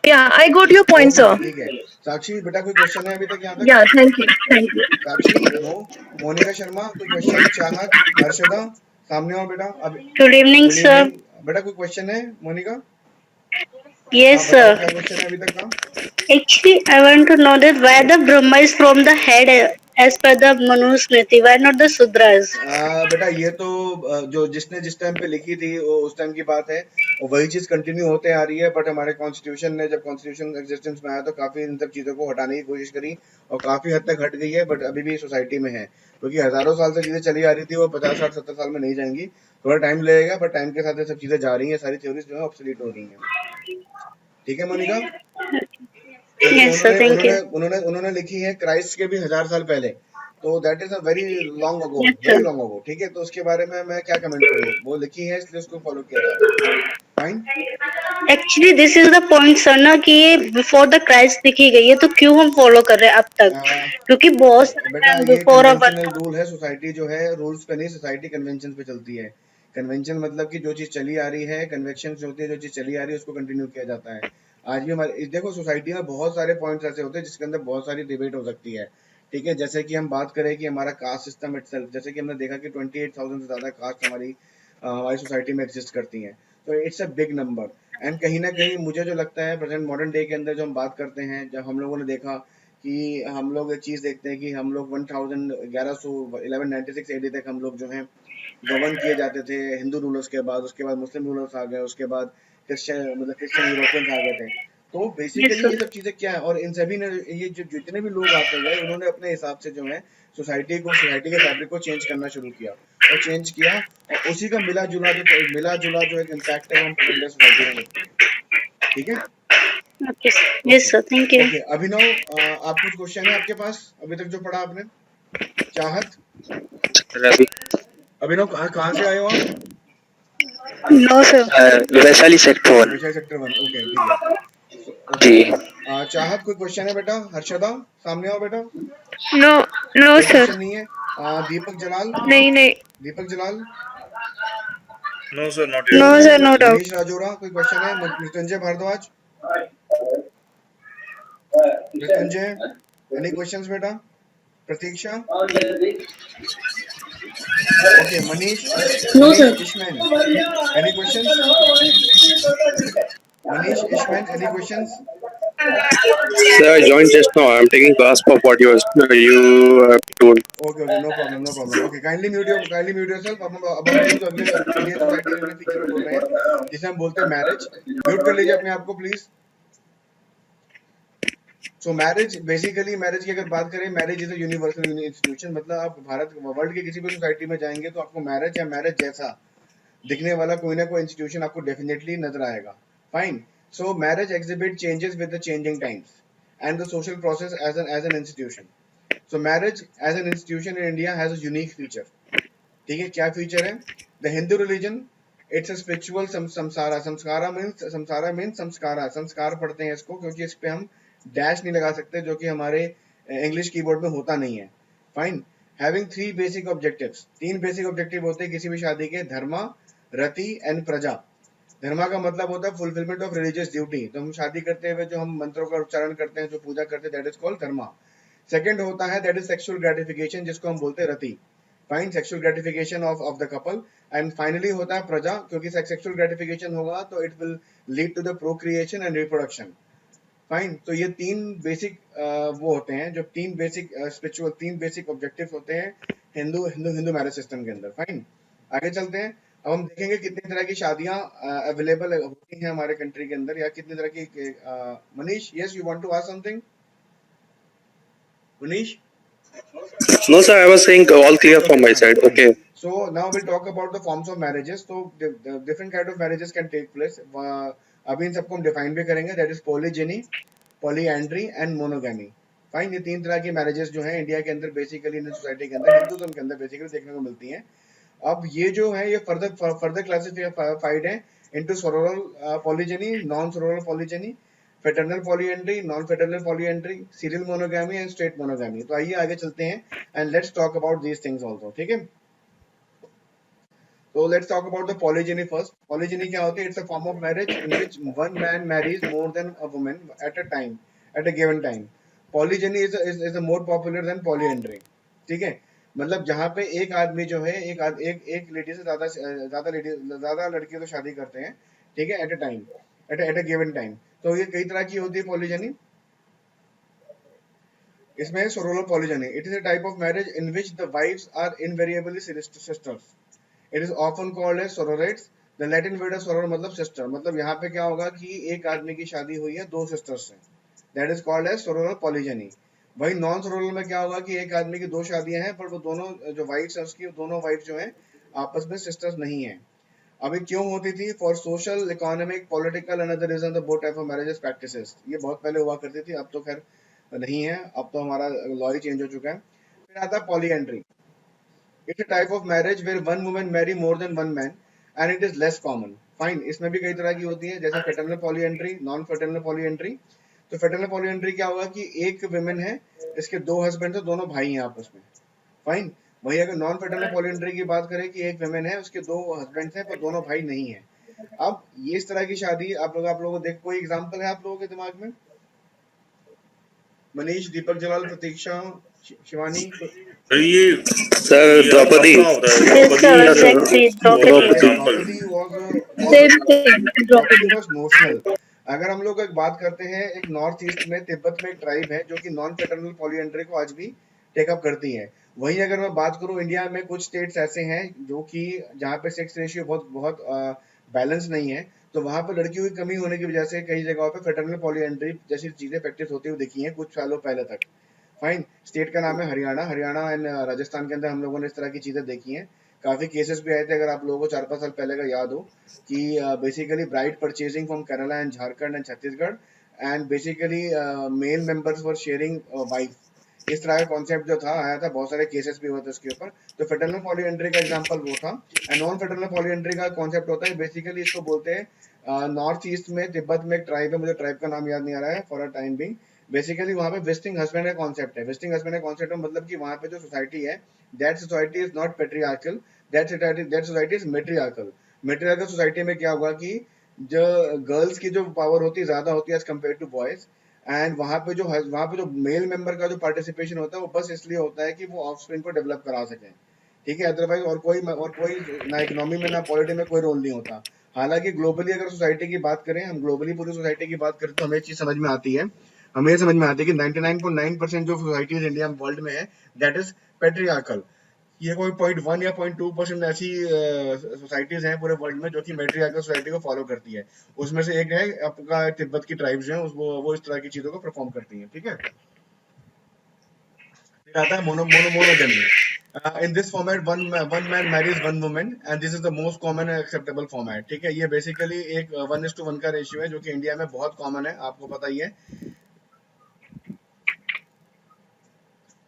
I got your point, sir. ठीक है. साक्षी बेटा, कोई क्वेश्चन है अभी तक यहाँ तक? Yeah, thank you. साक्षी, मोनिका शर्मा, कोई क्वेश्चन? चाहत, हर्षदा, सामने आओ बेटा. Good evening, sir. बेटा, कोई क्वेश्चन है मोनिका? Yes, क्या sir. क्वेश्चन है अभी तक का? Actually, I want to know that why the Brahma is from the head as per the Manusmriti, why not the Sudras? बेटा, ये तो जो जिसने जिस टाइम पे लिखी थी वो उस टाइम की बात है, और वही चीज कंटिन्यू होते आ रही है. बट हमारे कॉन्स्टिट्यूशन ने, जब कॉन्स्टिट्यूशन एग्जिस्टेंस में आया, तो काफी इन सब चीजों को हटाने की कोशिश करी, और काफी हद तक हट गई है, बट अभी भी सोसाइटी में है. क्योंकि हजारों साल से चीजें चली आ रही थी, वो 50, 60, 70 साल में नहीं जाएंगी. थोड़ा टाइम लगेगा, बट टाइम के साथ ये सब चीजें जा रही है. सारी थ्योरीज जो है ऑब्सोलीट हो रही है. ठीक है Monika. Yes, sir. Thank you. उन्होंने लिखी है क्राइस्ट के भी 1000 साल पहले. तो that is a very long ago, Yes, very sir. Long ago, ठीक है। तो उसके बारे में मैं क्या कमेंट करूँ, वो लिखी है इसलिए उसको फॉलो किया जा रहा है। Fine. Actually this is the point sir ना कि ये बिफोर द क्राइस्ट लिखी गई है, तो क्यों हम फॉलो कर रहे हैं अब तक? क्योंकि बहुत सारे बेटा टाइम ये बिफोर अब कन्वेंशनल रूल है, सोसाइटी जो है रूल्स पे नहीं, सोसाइटी कन्वेंशन पे चलती है। कन्वेंशन मतलब कि जो चीज चली आ रही है, कन्वेक्शन जो होती है, जो चीज चली आ रही है उसको कंटिन्यू किया जाता है। आज भी हमारे देखो सोसाइटी में बहुत सारे पॉइंट्स ऐसे होते हैं जिसके अंदर बहुत सारी डिबेट हो सकती है, ठीक है। जैसे कि हम बात करें कि हमारा कास्ट सिस्टम इटसेल्फ, जैसे कि हमने देखा कि 28,000 से ज्यादा कास्ट हमारी सोसाइटी में एग्जिस्ट करती हैं, तो it's a big number. And कहीं ना कहीं मुझे जो लगता है प्रेजेंट मॉडर्न डे के अंदर जो हम बात करते हैं, जब हम लोगों ने देखा कि हम लोग एक चीज देखते हैं कि हम लोग 1196 एडी तक हम लोग जो हैं गवर्न किए जाते थे हिंदू रूलर्स के बाद, उसके बाद मुस्लिम रूलर्स आ गए, उसके बाद क्रिश्चियन यूरोपियंस आ गए थे। तो यस बेसिकली सर. ये सब चीजें क्या है, और इन सभी ने ये जो जितने भी लोग आते गए उन्होंने अपने हिसाब से जो है सोसाइटी के फैब्रिक को चेंज करना शुरू किया और चेंज किया, और उसी का मिला जुला जो एक इम्पैक्ट है वो हम इंडिया सोसाइटी में देखते हैं, ठीक है। Okay sir. Yes okay. Sir. Thank you. Okay Abhinav, आप कुछ क्वेश्चन है आपके पास अभी तक जो पढ़ा आपने? चाहत, रवि। अभिनव कहाँ से आए हो आप? No sir. Vaishali sector 1। Vaishali sector 1, okay ठीक है। ओके। जी। चाहत कोई क्वेश्चन है बेटा? हर्षदा सामने आओ बेटा। नो नो कोई सर. क्वेश्चन नहीं है। दीपक जलाल, नहीं नहीं. Deepak Jalal, No, sir, not no yet. Sir. No doubt. Manish Rajora कोई क्वेश्चन है? मृत्युंजय भारद्वाज, मृत्युंजय एनी क्वेश्चंस बेटा? Pratiksha, okay. Manish, no Manish sir. Ishman any questions? Manish Ishman any questions? Sir, I joined just now. I'm taking grasp of what you told. Okay okay, no problem no problem. Okay kindly mute yourself. अब हम लोग जो अगले इंडियन सोसाइटी के अगले फीचर पे बोल रहे हैं जिसे हम बोलते हैं मैरिज। म्यूट कर लीजिए अपने आप को please. So marriage, basically marriage की अगर बात करें, marriage is a universal institution. मतलब आप भारत वर्ल्ड के किसी भी सोसाइटी में जाएंगे तो आपको मैरिज या मैरिज जैसा दिखने वाला कोई ना कोई इंस्टीट्यूशन आपको डेफिनेटली नजर आएगा। Fine. So marriage exhibit changes with the changing times and the social process as an institution. So marriage as an institution in India has a unique feature. ठीक है, क्या फीचर है? The Hindu religion, it's a spiritual samsara. samsara means संस्कारा, संस्कार पढ़ते हैं इसको क्योंकि इस पे हम डैश नहीं लगा सकते जो कि हमारे इंग्लिश कीबोर्ड में होता नहीं है। Fine. Having 3 basic objectives, 3 basic objective होते हैं किसी भी शादी के, धर्मा, रति एंड प्रजा। धर्मा का मतलब होता है फुलफिलमेंट ऑफ रिलीजियस ड्यूटी। तो हम शादी करते हुए जो हम मंत्रों का उच्चारण करते हैं, जो पूजा करते हैं, that is called Dharma. Second होता है दैट इज सेक्सुअल ग्रेटिफिकेशन, जिसको हम बोलते हैं रति। Fine, sexual gratification of the couple. And finally होता है प्रजा, क्योंकि सेक्सुअल ग्रेटिफिकेशन होगा तो it will lead to the procreation and reproduction. Fine. तो ये 3 बेसिक वो होते हैं जो 3 बेसिक स्पिरिचुअल 3 बेसिक ऑब्जेक्टिव्स होते हैं हिंदू मैरिज सिस्टम के अंदर। फाइन, आगे चलते हैं। अब हम देखेंगे कितनी तरह की शादियां अवेलेबल होती हैं हमारे कंट्री के अंदर, या कितनी तरह की Manish, yes you want to ask something? Manish? No, sir, I was saying all clear Okay, from my fine, side. fine. Okay. So now we'll talk about the forms of marriages. So the different kind of marriages can take place. अभी इन सबको हम डिफाइन भी करेंगे, that is polygyny, polyandry and monogamy. Fine, ये 3 तरह की मैरिजेस जो हैं इंडिया के अंदर, बेसिकली इंडियन सोसाइटी के अंदर, हिंदुज्म के अंदर बेसिकली देखने को मिलती हैं। अब ये जो है ये फर्दर क्लासिफाइड है into sororal polygyny, non sororal polygyny, fraternal polyandry, non fraternal polyandry, serial monogamy and straight monogamy. तो आइए आगे चलते हैं and let's talk about these things also, ठीक है। So let's talk about the polygyny first. Polygyny क्या होती है? It's a form of marriage in which one man marries more than a woman at a time, at a given time. Polygyny is more popular than polyandry. ठीक है, मतलब जहाँ पे एक आदमी जो है एक लेडी से ज्यादा लड़कियों से शादी करते हैं, ठीक है, at a time, at a given time. तो ये कई तरह की होती है पॉलीजनी। इसमें sororal polygyny, it is a type of marriage in which the wives are invariably sisters. It is often called as sororates. The Latin word soror मतलब सिस्टर। मतलब यहाँ पे क्या होगा कि एक आदमी की शादी हुई है 2 सिस्टर्स से, दैट इज कॉल्ड एज सोरोरल पॉलीजनी। वही नॉन सोरोरल में क्या होगा कि एक आदमी की 2 शादियां हैं, पर वो दोनों जो वाइफ्स है उसकी दोनों वाइफ जो है आपस में सिस्टर्स नहीं है। अभी क्यों होती थी? For social, economic, political and other reason the both type of marriages practices. ये बहुत पहले हुआ करती थी, अब तो खैर नहीं है, अब तो हमारा लॉ ही चेंज हो चुका है। फिर आता है polyandry. It's a type of marriage where one woman marry more than one man and it is less common. Fine. इसमें भी कई तरह की होती है, जैसे fraternal polyandry, non-fraternal polyandry. तो fraternal polyandry क्या होगा कि एक woman है, इसके दो husband है, दोनों भाई हैं आपस में. Fine. वही अगर नॉन fraternal polyandry की बात करें कि एक woman है, उसके दो husband हैं, पर दोनों भाई नहीं है. अब ये इस तरह की शादी आप लोगों को देख, कोई एग्जांपल है आप लोगों के दिमाग में? मनीष, दीपक जलाल, प्रतीक्षा, शिवानी. सर ये Sir, ये Draupadi. अपना होता है Yes, sir, Draupadi exactly, for Draupadi. Example. Draupadi was Same thing. Draupadi Draupadi. was notional. अगर हम लोग एक बात करते हैं, एक नॉर्थ ईस्ट में तिब्बत में एक ट्राइब है जो कि नॉन फेटर्नल पॉलीएंड्री को आज भी टेकअप करती है. वहीं अगर मैं बात करूं, इंडिया में कुछ स्टेट्स ऐसे हैं जो कि जहां पे सेक्स रेशियो बहुत बहुत बैलेंस नहीं है, तो वहां पर लड़कियों की कमी होने की वजह से कई जगहों पे फेटर्नल पॉलीएंड्री जैसी चीजें प्रैक्टिस होती हुई दिखी हैं कुछ सालों पहले तक. फाइन. स्टेट का नाम है हरियाणा एंड राजस्थान के अंदर हम लोगों ने इस तरह की चीजें देखी हैं. काफी केसेस भी आए थे, अगर आप लोगों को 4-5 साल पहले का याद हो, कि basically bride purchasing from Kerala and Jharkhand and Chhattisgarh and basically male members for sharing wife. इस तरह का कॉन्सेप्ट जो था आया था, बहुत सारे केसेस भी हुए थे उसके ऊपर. तो फेटर्नल पॉलीएंड्री का एग्जांपल वो था. एंड नॉन फेटर्नल पॉलीएंड्री का कॉन्सेप्ट होता है, बेसिकली इसको बोलते हैं नॉर्थ ईस्ट में तिब्बत में एक ट्राइब है, मुझे ट्राइब का नाम याद नहीं आ रहा है for a time being. Basically वहाँ पे विजिटिंग हस्बैंड का कॉन्सेप्ट है. विजिटिंग हस्बैंड का कॉन्सेप्ट है मतलब कि वहाँ पे जो सोसाइटी है, that society is not patriarchal, that society is matriarchal. Matriarchal society में क्या होगा कि जो गर्ल्स की जो पावर होती है ज्यादा होती है as compare to boys. And वहाँ पे जो मेल मेंबर का जो पार्टिसिपेशन होता है वो बस इसलिए होता है कि वो ऑफस्प्रिंग को डेवलप करा सकें. ठीक है. अदरवाइज और कोई ना इकोनॉमी में ना पॉलिटी में कोई रोल नहीं होता. हालांकि ग्लोबली अगर सोसाइटी की बात करें, हम ग्लोबली पूरी सोसाइटी की बात करें, तो हमें एक चीज समझ में आती है. हमें ये समझ में आती है कि 99.9% जो सोसाइटीज इंडिया में वर्ल्ड में है, दैट इज पेट्रियार्कल. ये कोई 0.1 या 0.2% ऐसी सोसाइटीज हैं पूरे वर्ल्ड में जो कि मेट्रियार्कल सोसाइटी को फॉलो करती है. उसमें से एक है आपका तिब्बत की ट्राइब्स हैं, वो इस तरह की चीजों को परफॉर्म करती हैं. ठीक है. फिर आता है monogamy. In this format, one man marries one woman, and this is the most common and acceptable format. ठीक है. ये बेसिकली एक 1:1 का रेशियो है जो कि इंडिया में बहुत कॉमन है, आपको पता ही है.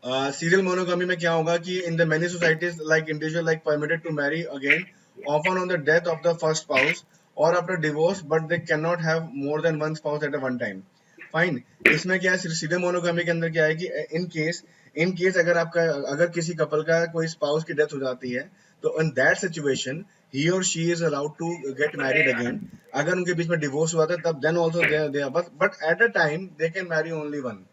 सीरियल मोनोगमी में क्या होगा कि in the many societies like individual like permitted to marry again often on the death of the first spouse और after divorce, but they can not have more than one spouse at a one time. Fine. इसमें क्या है, सीरियल मोनोगमी के अंदर क्या है कि इन केस अगर किसी कपल का कोई स्पाउस की डेथ हो जाती है, तो इन दैट सिचुएशन ही और she is allowed to get married again. अगर उनके बीच में डिवोर्स हुआ था तब then also they but at a time they can marry only one.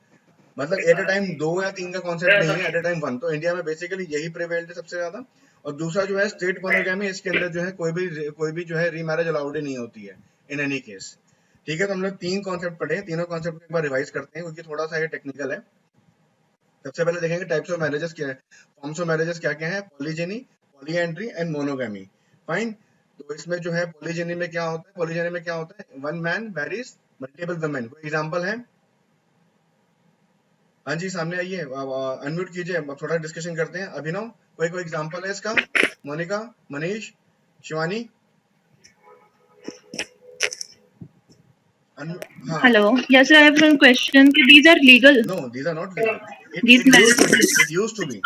मतलब एट अ टाइम 2 या 3 का कॉन्सेप्ट नहीं है, एट अ टाइम 1. तो इंडिया में बेसिकली यही प्रिवेल्ड है सबसे ज्यादा. और दूसरा जो है स्टेट मोनोगमी, इसके अंदर जो है कोई भी जो है रीमैरिज अलाउड ही नहीं होती है इन एनी केस. ठीक है. तो हम लोग 3 कॉन्सेप्ट पढ़े, तीनों कॉन्सेप्ट एक बार रिवाइज करते हैं क्योंकि थोड़ा सा ये टेक्निकल है. सबसे पहले देखेंगे टाइप्स ऑफ मैरिजेस क्या है, फॉर्म्स ऑफ मैरिजेस क्या क्या है. पॉलीजेनी, पॉलीएंड्री एंड मोनोगमी. फाइन. तो इसमें जो है पॉलीजेनी में क्या होता है, पॉलीजेनी में क्या होता है, one man marries multiple women. कोई एग्जांपल है? हाँ जी, सामने आइए, अनम्यूट कीजिए, अब थोड़ा डिस्कशन करते हैं. अभिनव, कोई एग्जांपल है इसका? मोनिका, मनीष, शिवानी. हाँ. Hello. Yes, sir, I have one question. These are legal. No, these are not legal. These It used to be. marriages. It used to be.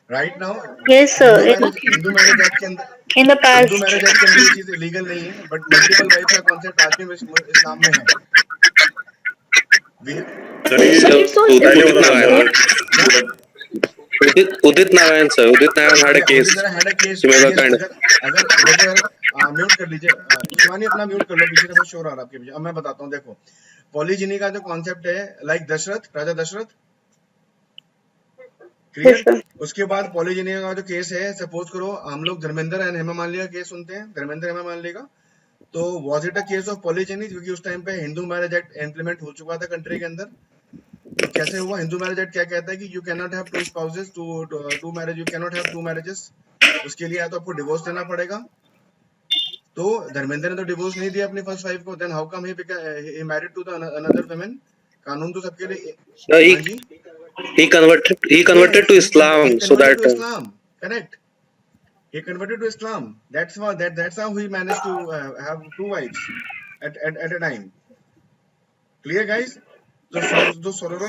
Right now, Yes, sir. Hindu marriage act के अंदर In the Hindu past. Marriage act के अंदर ये चीज लीगल नहीं है, बट मल्टीपल वाइफ का कॉन्सेप्ट आज भी इस्लाम में है. सर ये But it's so पहले Udit होता था Narayan. बहुत. Udit Narayan, sir. Udit Narayan had a case. had a case. Similar Yes, kind. अगर देखो, म्यूट कर लीजिए. शिवानी अपना म्यूट कर लो, पीछे से बहुत शोर आ रहा है आपके पीछे. अब मैं बताता हूँ. देखो, पॉलीजिनी का जो कॉन्सेप्ट है, लाइक दशरथ, राजा दशरथ. Yes, clear. sir. उसके बाद पॉलीजिनी का जो केस है, सपोज करो हम लोग धर्मेंद्र एंड हेमा मालिनी का केस सुनते हैं, धर्मेंद्र हेमा मालिनी का. तो was it a case of पॉलीजिनी, क्योंकि उस टाइम पे हिंदू मैरिज एक्ट इम्प्लीमेंट हो चुका था कंट्री के अंदर. तो कैसे हुआ? हिंदू मैरिज एक्ट क्या कहता है कि you can not have two spouses, two marriage, you can not have two marriages. उसके लिए या तो आपको डिवोर्स देना पड़ेगा. तो धर्मेंद्र ने तो डिवोर्स नहीं दिया अपनी फर्स्ट वाइफ को, then how come he married to the another women. कानून तो सबके लिए. Sir, हाँ जी. he converted to Islam He so converted that to Islam. Correct. He converted to Islam. That's how he managed to have two wives at a time. Clear, guys? जो सोलर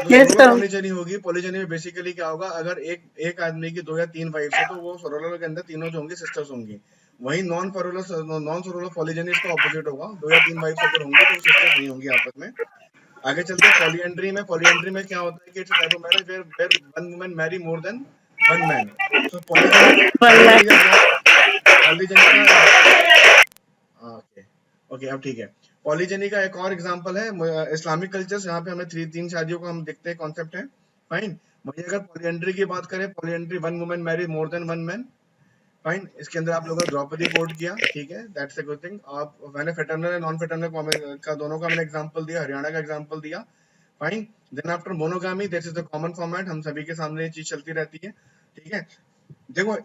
Yes, sir. पॉलीजेनी होगी, पॉलीजेनी में बेसिकली क्या होगा, अगर एक आदमी की 2 या 3 वाइफ्स है तो वो सोलर के अंदर तीनों जो होंगी सिस्टर्स होंगी। वही नॉन सोलर पॉलीजेनी इसका ऑपोजिट होगा, 2 या 3 वाइफ्स अगर होंगी तो वो सिस्टर्स नहीं होंगी आपस में। आगे चलते हैं पॉलीएंड्री में। पॉलीएंड्री में क्या होता है कि it's type of marriage where one woman marry more than one man. So polygyny One polygyny का man. पॉलीजेनी का ओके ओके अब ठीक है। पॉलीजेनी का एक और एग्जांपल है इस्लामिक कल्चर्स, यहाँ पे हमें तीन शादियों का हम देखते हैं कॉन्सेप्ट है। फाइन। वहीं अगर पॉलीएंड्री की बात करें, polyandry one woman marry more than one man. Fine. इसके अंदर आप लोगों ने द्रौपदी कोड किया, ठीक है, दैट्स अ गुड थिंग। आप मैंने फेटर्नल एंड नॉन फेटर्नल का दोनों का मैंने एग्जांपल दिया, हरियाणा का एग्जांपल दिया। Fine. Then after monogamy this is the common format, हम सभी के सामने ये चीज चलती रहती है, ठीक है। देखो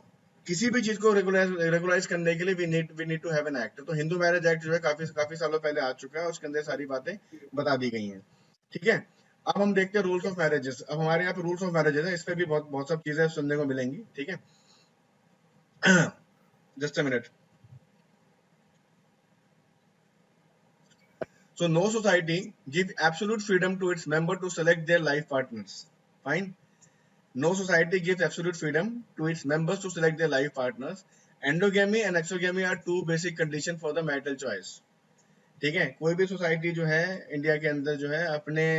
किसी भी चीज को रेगुलराइज करने के लिए we need to have an act. तो हिंदू मैरिज एक्ट जो है काफी सालों पहले आ चुका है, उसके अंदर सारी बातें बता दी गई हैं, ठीक है। अब हम देखते हैं रूल्स ऑफ मैरिजेस। अब हमारे यहाँ पे रूल्स ऑफ मैरिजेस है, इस पे भी बहुत सब चीजें सुनने को मिलेंगी, ठीक है। Just a minute. So no society give absolute freedom to its member to select their life partners. Fine. No society gives absolute freedom to its members to select their life partners. Endogamy and exogamy are two basic conditions for the marital choice. ठीक है। कोई भी सोसाइटी जो है इंडिया के अंदर जो है अपने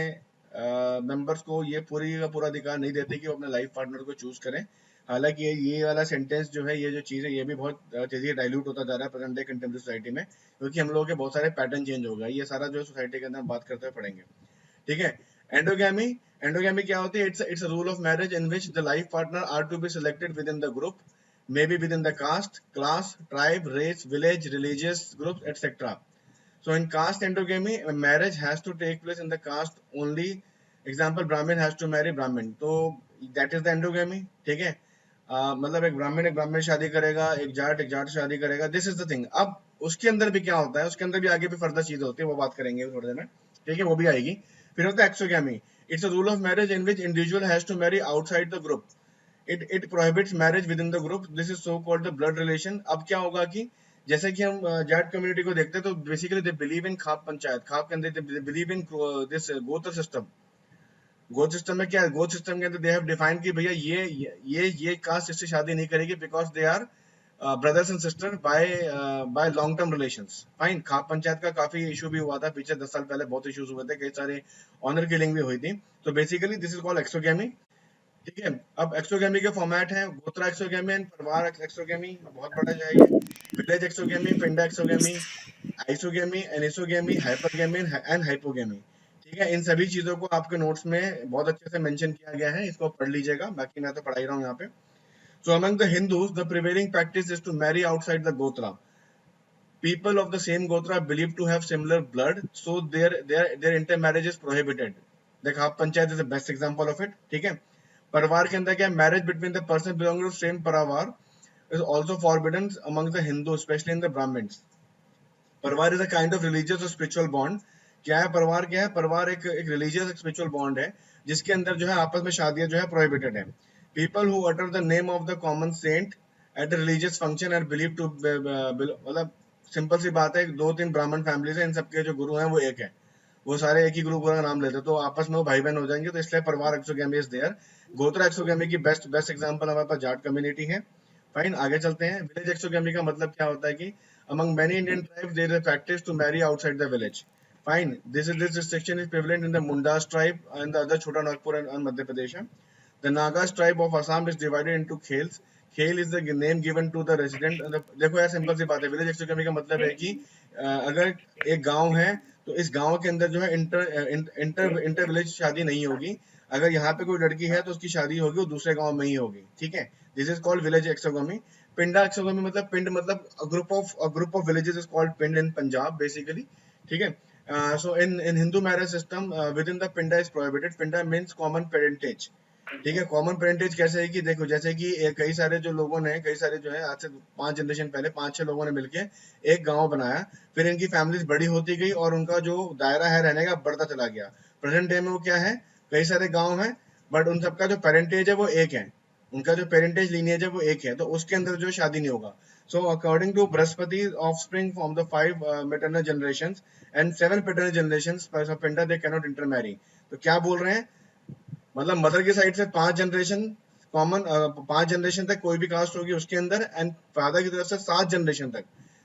मेंबर्स को ये का पूरा अधिकार नहीं देती कि वो अपने लाइफ पार्टनर को चूज करें। हालांकि ये वाला सेंटेंस जो है, ये जो चीज है, ये भी बहुत तेजी से डाइल्यूट होता जा रहा है प्रेजेंट डे कंटेम्प्रेरी सोसाइटी में, क्योंकि हम लोगों के बहुत सारे पैटर्न चेंज हो गए। ये सारा जो सोसाइटी के अंदर हम बात करते हुए पढ़ेंगे, ठीक है। एंडोगैमी क्या होती है? It's a rule of marriage in which the life partner are to be selected with in the group, may be with in the caste, class, tribe, race, village, religious group etcetera. So in caste endogamy, marriage has to take place in the caste only. Example, Brahmin has to marry Brahmin. तो that is the endogamy, ठीक है। मतलब एक ब्राह्मण शादी करेगा, एक जाट शादी करेगा, दिस इज द थिंग। अब उसके अंदर भी क्या होता है, उसके अंदर भी आगे भी फर्दर चीजें होती है, वो बात करेंगे थोड़ी देर में, ठीक है, वो भी आएगी। फिर होता है exogamy. It's a rule of marriage in which individual has to marry outside the group. It prohibits marriage with in the group, this is so called the blood relation. अब क्या होगा कि जैसे कि हम जाट कम्युनिटी को देखते हैं, तो बेसिकली दे बिलीव इन खाप पंचायत, खाप के अंदर दे बिलीव इन दिस गोत्र सिस्टम। गोत्र सिस्टम में क्या है? गोत्र सिस्टम के अंदर दे हैव डिफाइंड कि भैया ये कास्ट इससे शादी नहीं करेगी because they are brothers and sister by long term relations. Fine. Khap panchayat का काफी इशू भी हुआ था पीछे, 10 साल पहले बहुत इश्यूज हुए थे, कई सारे ऑनर किलिंग भी हुई थी। तो basically this is called exogamy, ठीक है। अब एक्सोगैमी के फॉर्मेट है गोत्रा एक्सोगैमी एंड परिवार एक्सोगैमी, बहुत बड़ा जाएगा, village exogamy, pinda exogamy, isogamy, anisogamy, hypergamy and hypogamy, ठीक है। इन सभी चीजों को आपके नोट्स में बहुत अच्छे से मेंशन किया गया है, इसको पढ़ लीजिएगा, बाकी मैं तो पढ़ा ही रहा हूँ यहाँ पे। So among the Hindus the prevailing practice is to marry outside the gotra. People of the same gotra believed to have similar blood, so their intermarriage is prohibited. देख आप panchayat is the best example of it, ठीक है। परिवार के अंदर क्या, marriage between the person belonging to same parivar is also forbidden among the Hindus, especially in the Brahmins. परिवार is a kind of religious और स्पिरिचुअल बॉन्ड। क्या है परिवार? क्या है परिवार? एक रिलीजियस स्पिरिचुअल बॉन्ड है जिसके अंदर जो है आपस में शादियां जो है प्रोहिबिटेड है। People who utter the name of the common saint at a religious function are believe to, मतलब सिंपल सी बात है, 2-3 ब्राह्मण फैमिलीज है, इन सबके जो गुरु हैं वो एक है, वो सारे एक ही गुरु का नाम लेते हैं, तो आपस में वो भाई बहन हो जाएंगे, तो इसलिए परिवार एक्सोगैमी इज देयर। गोत्रा एक्सोगैमी की बेस्ट एग्जांपल हमारे पास जाट कम्युनिटी है। फाइन। आगे चलते हैं। विलेज एक्सोगैमी का मतलब क्या होता है कि among many Indian tribes there is a practice to marry outside the village. Fine. This restriction is prevalent in the Mundas tribe and the other Chota Nagpur and Madhya Pradesh. The Nagas tribe of Assam is divided into khels. Khel is the name given to the resident. देखो यार सिंपल सी बात है, विलेज एक्सोगैमी का मतलब है कि अगर एक गांव है तो इस गांव के अंदर जो है इंटर विलेज शादी नहीं होगी। अगर यहाँ पे कोई लड़की है तो उसकी शादी होगी वो दूसरे गांव में ही होगी, ठीक है। This is called village exogamy. Pinda exogamy मतलब पिंड मतलब group of villages is called pind in Punjab basically, ठीक है। So in Hindu marriage system with in the pinda is prohibited. Pinda means common parentage, ठीक है। कॉमन पेरेंटेज कैसे है कि देखो जैसे कि कई सारे जो लोगों ने, कई सारे जो है आज से 5 जनरेशन पहले 5-6 लोगों ने मिलके एक गांव बनाया, फिर इनकी फैमिलीज बड़ी होती गई और उनका जो दायरा है रहने का बढ़ता चला गया। प्रेजेंट डे में वो क्या है, कई सारे गांव हैं बट उन सबका जो पेरेंटेज है वो एक है, उनका जो पेरेंटेज लीनिएज है वो एक है, तो उसके अंदर जो शादी नहीं होगा। So according to Brahaspati, offspring from the 5 maternal generations and 7 paternal generations, Pinda they cannot intermarry. तो क्या बोल रहे हैं, मतलब मदर की साइड से 5 जनरेशन कॉमन, 5 जनरेशन तक कोई भी कास्ट होगी उसके अंदर, एंड फादर की तरफ से 7 जनरेशन तक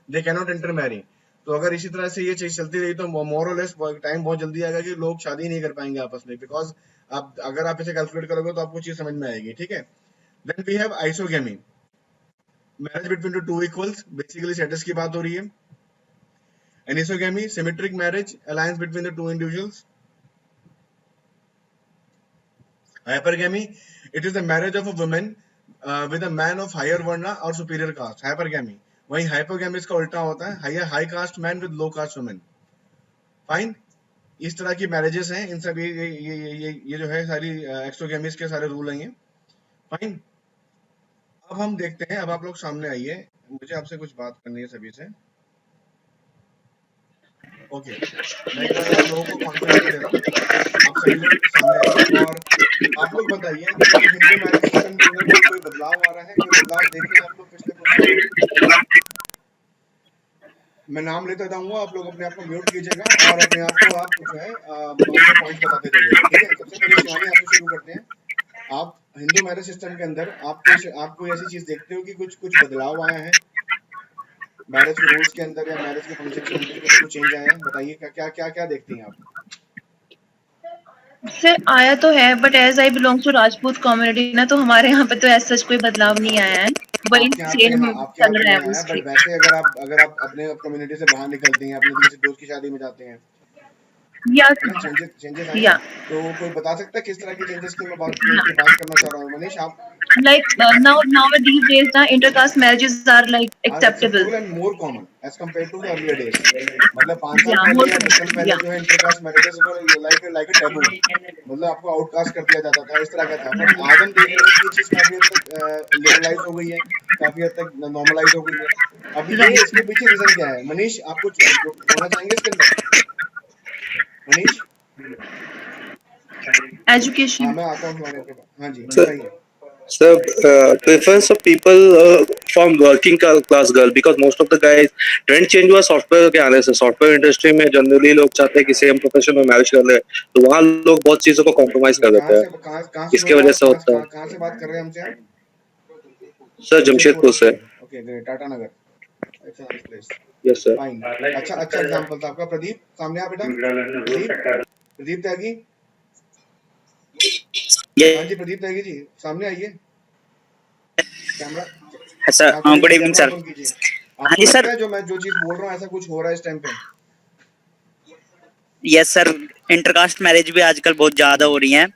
they can not intermarry. तो अगर इसी तरह से ये चीज चलती रही तो मोर और लेस टाइम बहुत जल्दी आएगा कि लोग शादी नहीं कर पाएंगे आपस में, बिकॉज आप अगर आप इसे कैलकुलेट करोगे तो आपको चीज समझ में आएगी, ठीक है। Then we have isogamy, marriage between two equals, basically status की बात हो रही है। Anisogamy, symmetric marriage, alliance between the two individuals. Hypergamy, it is the marriage of a woman with a man of higher varna or superior caste. Hypergamy. वहीं hypergamy इसका उल्टा होता है, high caste man with low caste woman. Fine. इस तरह की मैरिजेस हैं, इन सभी ये जो है सारी एक्सोगेमीज के सारे रूल हैं ये। फाइन। अब हम देखते हैं, अब आप लोग सामने आइए, मुझे आपसे कुछ बात करनी है सभी से। ओके, मैं एक बार आप लोगों को कॉन्फिडेंस दे रहा हूँ, आप सभी लोग सामने आइए और आप लोग बताइए कि हिंदू मैरिज सिस्टम के अंदर कोई बदलाव आ रहा है, कोई बदलाव देखे आप लोग पिछले कुछ सालों में। मैं नाम लेता जाऊंगा, आप लोग अपने आप को म्यूट कीजिएगा और अपने आप को आप जो है अपने पॉइंट बताते जाइएगा, ठीक है। सबसे पहले शिवानी आपसे शुरू करते हैं। आप हिंदू मैरिज सिस्टम के अंदर आप कोई ऐसी चीज देखते हो कि कुछ बदलाव आया है मैरिज के रूल्स के अंदर या मैरिज के फंक्शन के अंदर, कुछ चेंज आया है? बताइए क्या क्या क्या देखती हैं आप? सर आया तो है, but as I belong to Rajput community ना, तो हमारे यहाँ पे तो ऐसा कोई बदलाव नहीं आया है, वही आपके सेम यहाँ चल तो रहा है नहीं आया, मोस्टली। बट वैसे अगर आप अपने कम्युनिटी से बाहर निकलते हैं, अपने किसी दोस्त की शादी में जाते हैं, या है ना, चेंजेस आए हैं। या तो कोई बता सकता है किस तरह की चेंजेस की मैं बात करना चाह रहा हूँ? मनीष, आप? like now these days na intercaste marriages are like acceptable. acceptable and more common as compared to the earlier days. मतलब 5 साल Yeah, पहले more या 10 साल पहले yeah. जो है intercaste marriages were like a taboo, मतलब आपको आउटकास्ट कर दिया जाता था, इस तरह का था। बट आज हम देख रहे हैं कि ये चीज काफी हद तक लिबरलाइज हो गई है, काफी हद तक नॉर्मलाइज हो गई है। अब ये इसके पीछे रीजन क्या है? मनीष, आप कुछ बोलना चाहेंगे इसके अंदर? मनीष? Education. हाँ, मैं आता हूँ तुम्हारे के पास। हाँ जी, Sir, बताइए। sir, preference of people from working class girl, because most of the guys trend change हुआ सॉफ्टवेयर के आने से। सॉफ्टवेयर इंडस्ट्री में जनरली लोग चाहते हैं कि सेम प्रोफेशन में मैरिज कर ले, तो वहाँ लोग बहुत चीजों को कॉम्प्रोमाइज कर देते हैं, इसके वजह से होता है। कहाँ से बात कर रहे हैं हमसे आप? सर जमशेदपुर से। Okay, great. Tata Nagar, it's a nice place. Yes sir. Fine, अच्छा एग्जांपल था आपका। प्रदीप, सामने आ बेटा। प्रदीप त्यागी। हाँ जी, प्रदीप त्यागी जी, सामने आइए। Camera sir good evening sir. हाँ जी सर। जो चीज बोल रहा हूँ ऐसा कुछ हो रहा है इस टाइम पे? यस सर, इंटरकास्ट मैरिज भी आजकल बहुत ज्यादा हो रही हैं,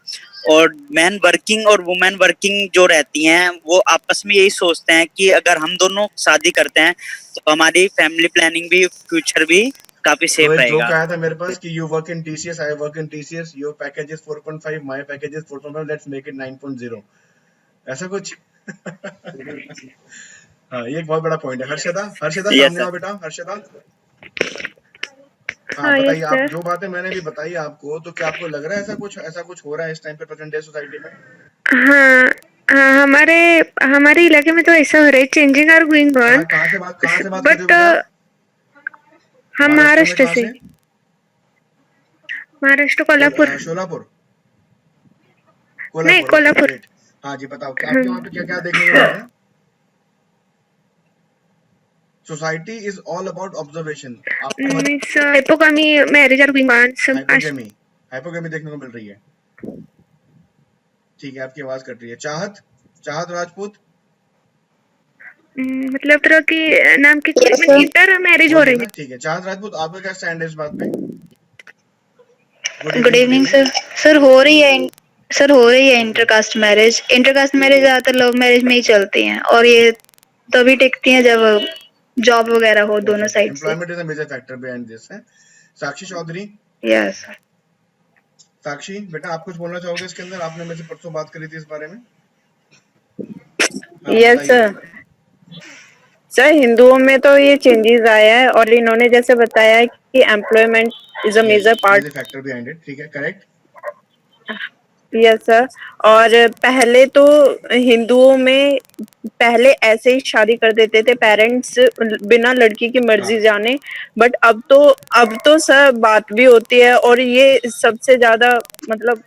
और मैन वर्किंग और वुमेन वर्किंग जो रहती हैं वो आपस में यही सोचते हैं कि अगर हम दोनों शादी करते हैं तो हमारी फैमिली प्लानिंग भी, फ्यूचर भी काफी सेफ तो एक रहेगा। जोक आया था मेरे पास कि you work in TCS, I work in TCS, your package is 4.5, my package is 4.5, let's make it 9.0, ऐसा कुछ। हाँ, ये एक बहुत बड़ा पॉइंट है। हर्षदा सामने आओ बेटा। हर्षदा, हाँ बताइए। आप जो बातें मैंने भी बताई आपको, तो क्या आपको लग रहा है ऐसा कुछ हो रहा है इस टाइम पे प्रेजेंट डे सोसाइटी में? हाँ, हमारे इलाके में तो ऐसा हो रहा है, चेंजिंग आर गोइंग ऑन। कहाँ से बात कर रहे हो बट बेटा? हम महाराष्ट्र से। महाराष्ट्र, कोल्हापुर। शोलापुर? नहीं, कोल्हापुर। ग्रेट। हाँ जी, बताओ क्या आपके वहाँ पे क्या क्या देखने को मिल रहा है? Society is all about observation. Hypogamy marriage are going on. Hypogamy देखने को मिल रही है। ठीक है, आपकी आवाज कट रही है। चाहत राजपूत? मतलब तरह की नाम की इंटर मैरिज हो रही है। ठीक है, चाहत राजपूत, आपका क्या स्टैंड है इस बात पे? Good evening sir. सर हो रही है इंटरकास्ट मैरिज। इंटरकास्ट मैरिज ज्यादातर लव मैरिज में ही चलती हैं, और ये तभी टिकती हैं जब जॉब वगैरह हो दोनों साइड से। Employment is a major factor behind this है। साक्षी चौधरी? यस। साक्षी बेटा, आप कुछ बोलना चाहोगे इसके अंदर? आपने मेरे से परसों बात करी थी इस बारे में। Yes sir. सर, हिंदुओं में तो ये चेंजेस आया है, और इन्होंने जैसे बताया है कि employment is a major part factor behind it. ठीक है, करेक्ट। Yes sir. और पहले तो हिंदुओं में पहले ऐसे ही शादी कर देते थे पेरेंट्स बिना लड़की की मर्जी हाँ जाने, बट अब तो सर बात भी होती है और ये सबसे ज्यादा मतलब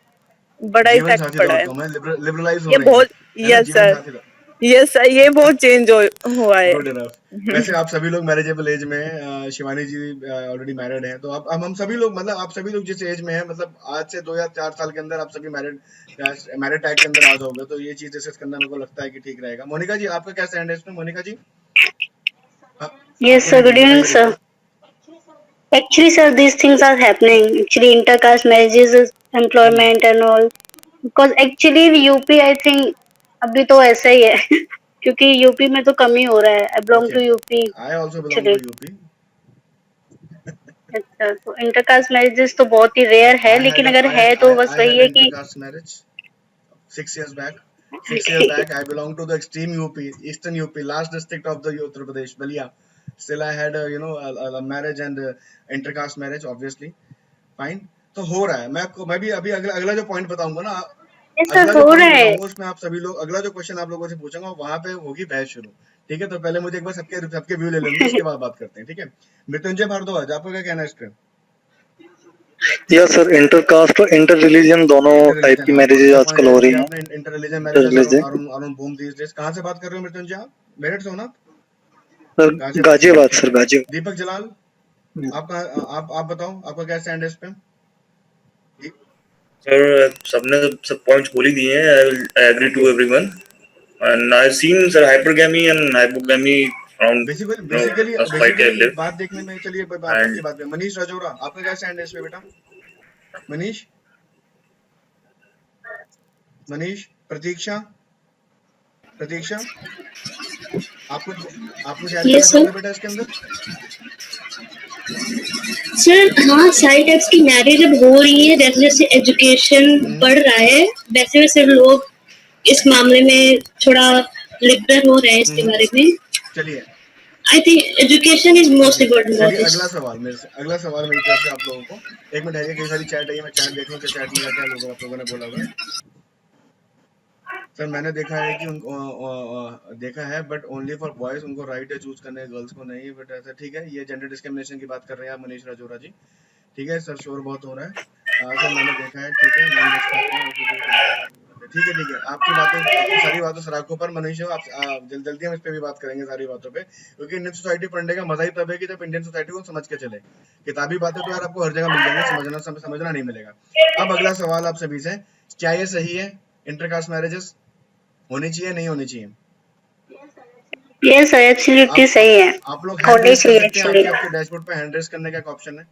बड़ा जीवन इफेक्ट साथी पड़ा डॉट है। कॉम है, लिबरलाइज हो ये रही बहुत है ना, यस जीवन सर, साथी। यस सर, ये बहुत चेंज हुआ है। Good enough. वैसे आप सभी लोग मैरिजेबल एज में हैं, शिवानी जी ऑलरेडी मैरिड हैं, तो अब हम सभी लोग, मतलब आप सभी लोग जिस एज में हैं, मतलब आज से 2 या 4 साल के अंदर आप सभी मैरिड टैग के अंदर आ जाओगे, तो ये चीज डिस्कस करना मेरे को लगता है कि ठीक रहेगा। मोनिका जी, आपका क्या स्टैंड है इसमें? मोनिका जी, Yes, आपको sir. नहीं Good evening, बताइए sir. बेटा। Actually, sir, these things are happening. Actually, intercaste marriages, employment and all. Because actually UP I think अभी तो ऐसा ही है क्योंकि यूपी में तो कम ही हो रहा है। I belong okay, to UP I also belong actually. To UP. अच्छा, तो इंटरकास्ट मैरिजेस तो बहुत ही रेयर है, लेकिन अगर है तो बस I वही had है an कि intercaste marriage 6 years back. 6 years back, I belong to the extreme UP, Eastern UP, last district of the Uttar Pradesh, Balia. Still, I had a marriage and intercaste marriage, obviously. Fine. तो हो रहा है। मैं भी अभी अगला अगला जो पॉइंट बताऊंगा ना, yes, sir, अगला जो हो रहा पॉइंट है। बताऊंगा उसमें आप सभी लोग, अगला जो क्वेश्चन आप लोगों से पूछूंगा वहां पे होगी बहस शुरू। ठीक है, तो पहले मुझे एक बार सबके व्यू ले लेने दो, उसके बाद बात करते हैं। ठीक है, मृत्युंजय भारद्वाज, आपका क्या कहना है इस पे? यस सर, इंटरकास्ट और इंटर रिलीजन दोनों इंटर टाइप रिलीजन, की हाँ, गुड मैरिजेज सा पॉइंट आजकल हो रेज रही किया हैं। आपने। Inter religion intermarriages are on religion are on are on boom these days. कहाँ से बात कर रहे हो मृत्युंजय आप? मेरठ से हो ना? सर, गाजियाबाद से, गाजियाबाद ठीक सर, है। गाजियाबाद। दीपक जलाल, आप बताओ, आपका क्या स्टैंड है इस पे? सर सबने सब पॉइंट्स बोल ही दिए हैं। I agree to everyone and I seen sir hypergamy and hypogamy around basically the society I live बात देखने में, चलिए आपकी एंड बात में। मनीष राजौरा, आपका क्या स्टैंड है इस पे बेटा? मनीष, प्रतीक्षा, प्रतीक्षा, आप कुछ ऐड करना यस चाहोगे सर। बेटा इसके अंदर? सर हाँ, सारी टाइप्स की मैरिज अब हो रही है। जैसे जैसे एजुकेशन बढ़ रहा है वैसे वैसे लोग इस मामले में थोड़ा लिबरल हो रहे हैं इसके बारे में। चलिए, I think education is most okay, important for चलिए दिस। अगला सवाल मेरी तरफ से आप लोगों को। एक मिनट है, कई सारी चैट है, मैं चैट देख लूं कि चैट में क्या क्या आप लोगों ने बोला हुआ है। सर मैंने देखा है कि उनको देखा है, बट ओनली फॉर बॉयज, उनको राइट है चूज करने, गर्ल्स को नहीं। बट ऐसा ठीक है, ये जेंडर डिस्क्रिमिनेशन की बात कर रहे हैं आप मनीष राजौरा जी। ठीक है सर, शोर बहुत हो रहा है। सर मैंने देखा है, ठीक है, नॉन वेज खाते हैं, ठीक है ठीक है। आपकी सारी बातों से राखों पर मनीष, आप जल्दी हम इस पे भी बात करेंगे सारी बातों पे, क्योंकि इंडियन सोसाइटी पढ़ने का मजा ही तब है कि जब इंडियन सोसाइटी को समझ के चले। किताबी बातें तो यार आपको हर जगह मिल जाएंगे, समझना नहीं मिलेगा। अब अगला सवाल आप सभी से, क्या ये सही है? इंटरकास्ट मैरिजेस होनी चाहिए, नहीं होनी चाहिए? यस सर, एब्सोल्युटली सही है, आप लोग हैंड होनी रेस कर चाहिए सकते हैं, एक्चुअली। आपके डैशबोर्ड पे हैंड रेस करने का एक ऑप्शन है।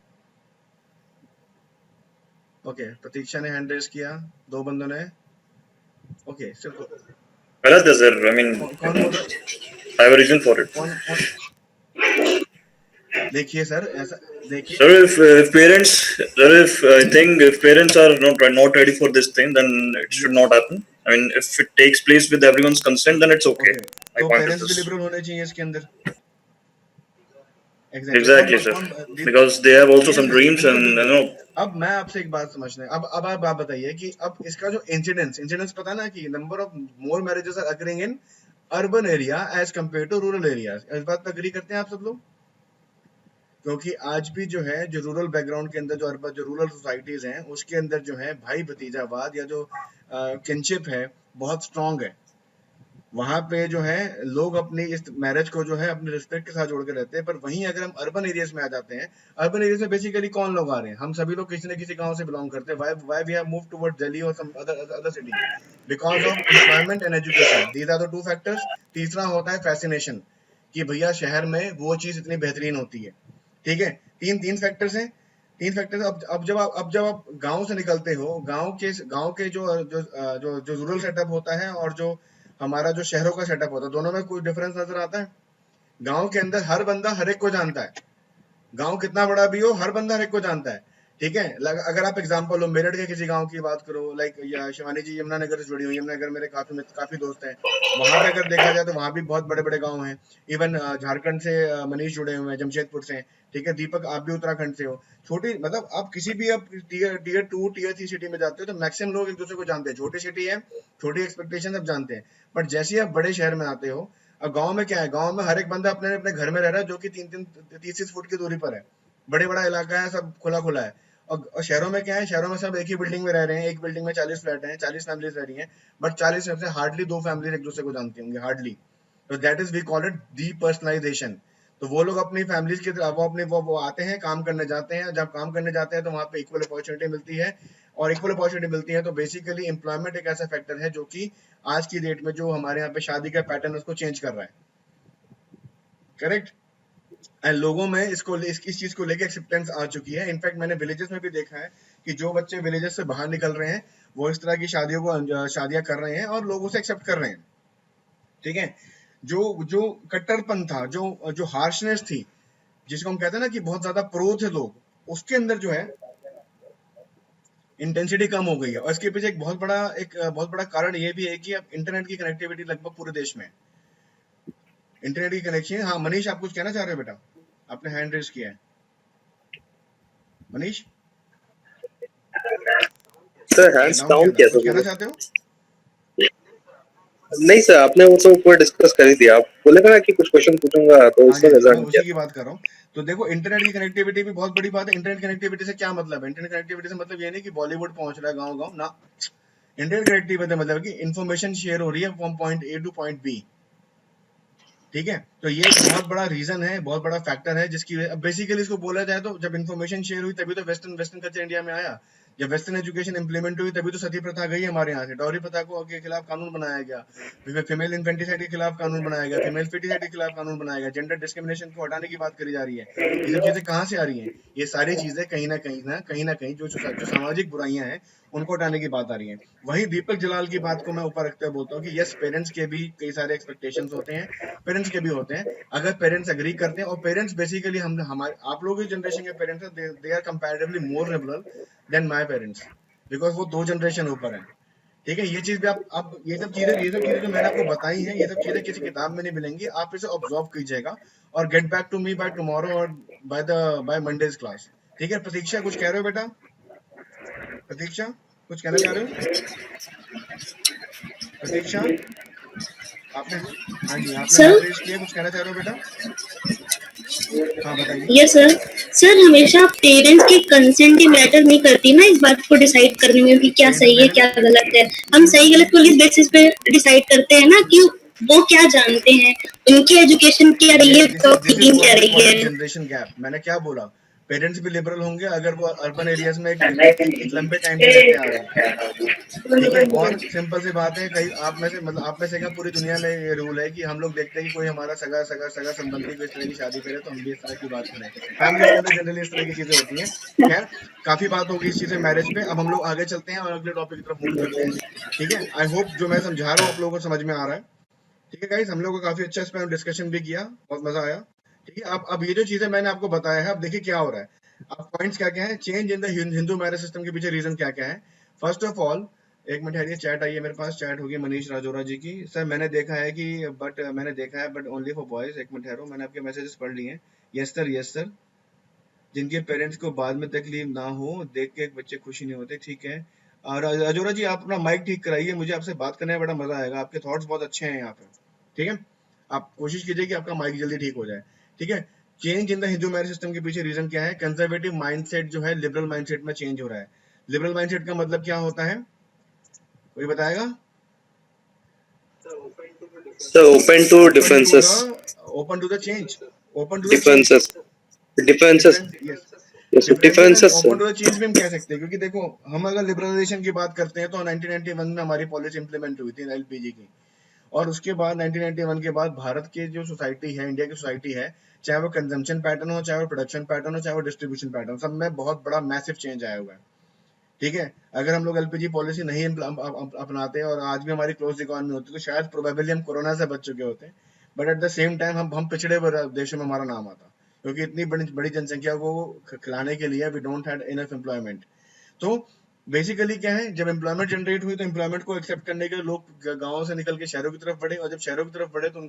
ओके, प्रतीक्षा ने हैंड रेस किया, 2 बंदों ने। ओके, सिर्फ गलत है सर। आई मीन कौन बोल रहा है? I have a reason for it कौन? देखिए सर, ऐसा देखिए, sir if parents sir if I think if parents are not ready for this thing then it should not happen. I mean if it takes place with everyone's consent then it's okay. Okay, My तो point is पेरेंट्स भी this. लिबरल होने चाहिए इसके अंदर। Exactly. Exactly sir, because they have also some dreams बिल्कुल and you बिल्कुल। know अब मैं आपसे एक बात समझना है, अब आप बताइए कि अब इसका जो इंसिडेंस पता है ना, कि number of more marriages are occurring in urban area as compare to rural area. इस बात पर एग्री करते हैं आप सब लोग? क्योंकि आज भी जो है, जो रूरल बैकग्राउंड के अंदर, जो रूरल सोसाइटीज हैं, उसके अंदर जो है भाई भतीजावाद या जो किनशिप है, बहुत स्ट्रांग है। वहां पे जो है लोग अपनी इस मैरिज को जो है अपने रिस्पेक्ट के साथ जोड़ के रहते हैं। पर वहीं अगर हम अर्बन एरियाज में आ जाते हैं, अर्बन एरियाज में बेसिकली कौन लोग आ रहे हैं? हम सभी लोग किसी न किसी गांव से बिलोंग करते हैं। Why we have moved towards Delhi और some other city? Because of employment and education, these are the 2 factors. तीसरा होता है फैसिनेशन, कि भैया शहर में वो चीज इतनी बेहतरीन होती है। ठीक है, तीन फैक्टर्स हैं, 3 फैक्टर्स। अब जब आप गांव से निकलते हो, गांव के जो रूरल सेटअप होता है और जो हमारा जो शहरों का सेटअप होता है, दोनों में कोई डिफरेंस नजर आता है? गांव के अंदर हर बंदा हर एक को जानता है। गांव कितना बड़ा भी हो, हर बंदा हर एक को जानता है। ठीक है। अगर आप एग्जांपल लो मेरठ के किसी गांव की बात करो, लाइक या शिवानी जी यमुनानगर से जुड़ी हुई, यमुनानगर मेरे काफी दोस्त हैं, वहां पे अगर देखा जाए तो वहां भी बहुत बड़े बड़े गांव हैं। इवन झारखंड से मनीष जुड़े हुए हैं, जमशेदपुर से, ठीक है। दीपक आप भी उत्तराखंड से हो। छोटी मतलब आप किसी भी आप टीयर 2 टीयर 3 सिटी में जाते हो तो मैक्सिमम लोग एक दूसरे को जानते हैं। छोटी सिटी है, छोटी एक्सपेक्टेशन सब जानते हैं, बट जैसे ही आप बड़े शहर में आते हो, अब गाँव में क्या है, गाँव में हर एक बंदा अपने अपने घर में रह रहा है, जो कि 30 फुट की दूरी पर है। बड़ा इलाका है, सब खुला खुला है। और शहरों में क्या है, शहरों में सब एक ही बिल्डिंग में रह रहे हैं, एक बिल्डिंग में 40 फ्लैट हैं, 40 फैमिलीज रह रही हैं, बट 40 में से हार्डली 2 फैमिलीज एक दूसरे को जानती होंगे, हार्डली। तो that is we call it depersonalisation. तो वो लोग अपनी फैमिलीज की तरफ वो आते हैं, काम करने जाते हैं। जब काम करने जाते हैं तो वहां पे इक्वल अपॉर्चुनिटी मिलती है, और इक्वल अपॉर्चुनिटी मिलती है तो बेसिकली एम्प्लॉयमेंट एक ऐसा फैक्टर है जो कि आज की डेट में जो हमारे यहाँ पे शादी का पैटर्न उसको चेंज कर रहा है, करेक्ट। एंड लोगों में इस चीज को लेके एक्सेप्टेंस आ चुकी है। इनफैक्ट मैंने विलेजेस में भी देखा है कि जो बच्चे विलेजेस से बाहर निकल रहे हैं वो इस तरह की शादियां कर रहे हैं और लोग उसे एक्सेप्ट कर रहे हैं, ठीक है। जो कट्टरपन था, जो हार्शनेस थी, जिसको हम कहते हैं ना कि बहुत ज्यादा प्रो थे लोग, उसके अंदर जो है इंटेंसिटी कम हो गई है। और इसके पीछे एक बहुत बड़ा कारण ये भी है कि अब इंटरनेट की कनेक्टिविटी लगभग पूरे देश में, इंटरनेट की कनेक्शन। हाँ मनीष, आप कुछ कहना चाह रहे हो बेटा? आपने हैंड रेज किया है, Manish. Sir hands down down किया था, किया कुछ कहना सर। चाहते हो? नहीं सर, आपने वो तो ऊपर डिस्कस कर ही दिया। आप बोले था ना कि कुछ क्वेश्चन पूछूंगा तो हाँ जी, इसलिए मैं रिजल्ट उसी किया। की बात कर रहा हूँ। तो देखो इंटरनेट की कनेक्टिविटी भी बहुत बड़ी बात है। इंटरनेट कनेक्टिविटी से क्या मतलब है? इंटरनेट कनेक्टिविटी से मतलब ये नहीं कि बॉलीवुड पहुंच रहा है गाँव गाँव ना। इंटरनेट कनेक्टिविटी मतलब कि इन्फॉर्मेशन शेयर हो रही है from point A to point B, ठीक है। तो ये एक बहुत बड़ा रीजन है, बहुत बड़ा फैक्टर है, जिसकी बेसिकली इसको बोला जाए तो जब इन्फॉर्मेशन शेयर हुई तभी तो वेस्टर्न कल्चर इंडिया में आया। जब वेस्टर्न एजुकेशन इंप्लीमेंट हुई तभी तो सती प्रथा गई हमारे यहाँ से। डॉरी प्रथा के खिलाफ कानून बनाया गया, फीमेल इन्फेंटिसाइड के खिलाफ कानून बनाया गया, फीमेल फिटिसाइड के खिलाफ कानून बनाया गया, जेंडर डिस्क्रिमिनेशन को हटाने की बात करी जा रही है। ये सब चीजें कहाँ से आ रही हैं? ये सारी चीजें कहीं ना कहीं जो सामाजिक बुराइयां हैं उनको हटाने की बात आ रही है। वहीं दीपक जलाल की बात को मैं ऊपर रखते हुए बोलता हूँ कि यस, पेरेंट्स के भी कई सारे एक्सपेक्टेशंस होते हैं, पेरेंट्स के भी होते हैं। अगर पेरेंट्स एग्री करते हैं, और पेरेंट्स बेसिकली हम हमारे आप लोगों की जनरेशन के parents they are comparatively more liberal than my parents, because वो 2 जनरेशन ऊपर हैं, ठीक है। ये चीज भी आप ये सब चीजें जो मैंने आपको बताई हैं, ये सब चीजें किसी किताब में नहीं मिलेंगी। आप इसे ऑब्जर्व कीजिएगा और get back to me by tomorrow और बाय मंडेज क्लास, ठीक है। प्रतीक्षा कुछ कह रहे हो बेटा? प्रतीक्षा कुछ कहना चाह रहे हो? प्रतीक्षा आपने, हाँ जी, आपने सर, हैंड रेज किया, कुछ कहना चाह रहे हो बेटा? हाँ बताइए। Yes sir. सर हमेशा पेरेंट्स के कंसेंट ही मैटर नहीं करती ना इस बात को डिसाइड करने में कि क्या पेरेंट्स सही है क्या गलत है। हम सही गलत को इस बेसिस पे डिसाइड करते हैं ना कि वो क्या जानते हैं, उनकी एजुकेशन क्या रही है, दिस इज थिंकिंग क्या व्हाट वी रही कॉल इट है। Generation gap. मैंने क्या बोला? पेरेंट्स भी लिबरल होंगे अगर वो अर्बन एरियाज में एक लंबे टाइम से रहते आ रहे हैं, ठीक है। और सिंपल सी बात है, कहीं आप में से क्या पूरी दुनिया में ये रूल है कि हम लोग देखते हैं कि कोई हमारा सगा संबंधी को इस तरह की शादी करे तो हम भी इस तरह की बात करें। फैमिलीज के अंदर जनरली इस तरह की चीजें होती हैं। खैर, काफी बात होगी इस चीज में, मैरिज पे। अब हम लोग आगे चलते हैं और अगले टॉपिक की तरफ मूव करते हैं, ठीक है। आई होप जो मैं समझा रहा हूँ आप लोगों को समझ में आ रहा है, ठीक है गाइस। हम लोग को काफी अच्छा इस पर डिस्कशन भी किया, बहुत मजा आया, ठीक है। अब ये जो चीजें मैंने आपको बताया है, अब देखिए क्या हो रहा है। अब पॉइंट्स क्या क्या है, change in the Hindu marriage system के पीछे रीजन क्या क्या है। फर्स्ट ऑफ ऑल, एक मिनट है, चैट आई है मेरे पास, चैट होगी मनीष राजोरा जी की। सर मैंने देखा है बट ओनली फॉर बॉयज। एक मिनट ठहरो, मैंने आपके मैसेजेस पढ़ लिए हैं। Yes sir, yes sir. जिनके पेरेंट्स को बाद में तकलीफ ना हो देख के बच्चे खुशी नहीं होते, ठीक है। और राजोरा जी आप अपना माइक ठीक कराइए, मुझे आपसे बात करने में बड़ा मजा आएगा, आपके थॉट्स बहुत अच्छे हैं यहाँ पे, ठीक है। आप कोशिश कीजिए कि आपका माइक जल्दी ठीक हो जाए, ठीक है। Change in the Hindu marriage system के पीछे रीजन क्या है? कंजर्वेटिव माइंडसेट जो है लिबरल माइंडसेट में चेंज हो रहा है। लिबरल माइंडसेट का मतलब क्या होता है, कोई बताएगा? Sir open to differences. Open to the change, open to the change, differences differences difference, yes. Yes differences differences open to the change भी हम कह सकते हैं, क्योंकि देखो हम अगर लिबरलाइजेशन की बात करते हैं तो 1991 में हमारी पॉलिसी इंप्लीमेंट हुई थी एलपीजी की, और उसके बाद 1991 के बाद भारत की जो सोसाइटी है, इंडिया की सोसाइटी है, चाहे वो कंजम्पशन पैटर्न हो, चाहे वो प्रोडक्शन पैटर्न हो, चाहे वो डिस्ट्रीब्यूशन पैटर्न, सब में बहुत बड़ा मैसिव चेंज आया हुआ है, ठीक है। अगर हम लोग एलपीजी पॉलिसी नहीं अपनाते और आज भी हमारी क्लोज इकोनॉमी होती तो शायद प्रोबेबली हम कोरोना से बच चुके होते, but at the same time हम पिछड़े देशों में हमारा नाम आता, क्योंकि इतनी बड़ी बड़ी जनसंख्या को खिलाने के लिए we don't have enough employment. तो बेसिकली क्या है, जब एम्प्लॉयमेंट जनरेट हुई तो एम्प्लॉयमेंट को एक्सेप्ट करने के लिए लोग गांवों से निकल के शहरों की तरफ बढ़े, और जब शहरों की तरफ बढ़े तो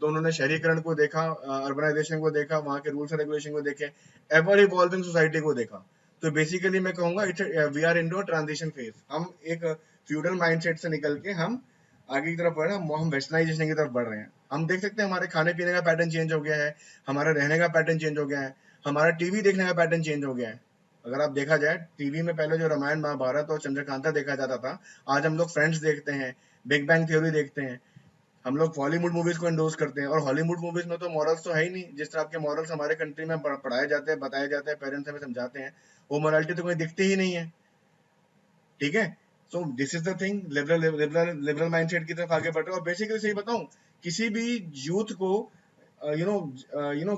तो उन्होंने शहरीकरण को देखा, अर्बनाइजेशन को देखा, वहाँ के रूल्स एंड रेगुलेशन को देखे, एवर इवॉल्विंग सोसाइटी को देखा। तो बेसिकली मैं कहूंगा we are in transition phase. हम एक फ्यूडल माइंडसेट से निकल के हम आगे की तरफ बढ़ रहे हैं, हम वेस्टर्नाइजेशन की तरफ बढ़ रहे हैं। हम देख सकते हैं हमारे खाने पीने का पैटर्न चेंज हो गया है, हमारा रहने का पैटर्न चेंज हो गया है, हमारा टीवी देखने का पैटर्न चेंज हो गया है। अगर आप देखा जाए, टीवी में पहले जो रामायण महाभारत और चंद्रकांता देखा जाता था, आज हम लोग फ्रेंड्स देखते हैं, बिग बैंग थ्योरी देखते हैं, हम लोग बॉलीवुड मूवीज को एंडोर्स करते हैं। और हॉलीवुड मूवीज में तो मॉरल्स तो है ही नहीं। जिस तरह आपके मॉरल्स हमारे कंट्री में पढ़ाए जाते हैं, बताए जाते हैं, पेरेंट्स हमें समझाते हैं, वो मोरालिटी तो कोई दिखती ही नहीं है। ठीक है, सो this is the thing, liberal mindset की तरफ आगे बढ़ रहे हैं। और बेसिकली सही बताऊं, किसी भी यूथ को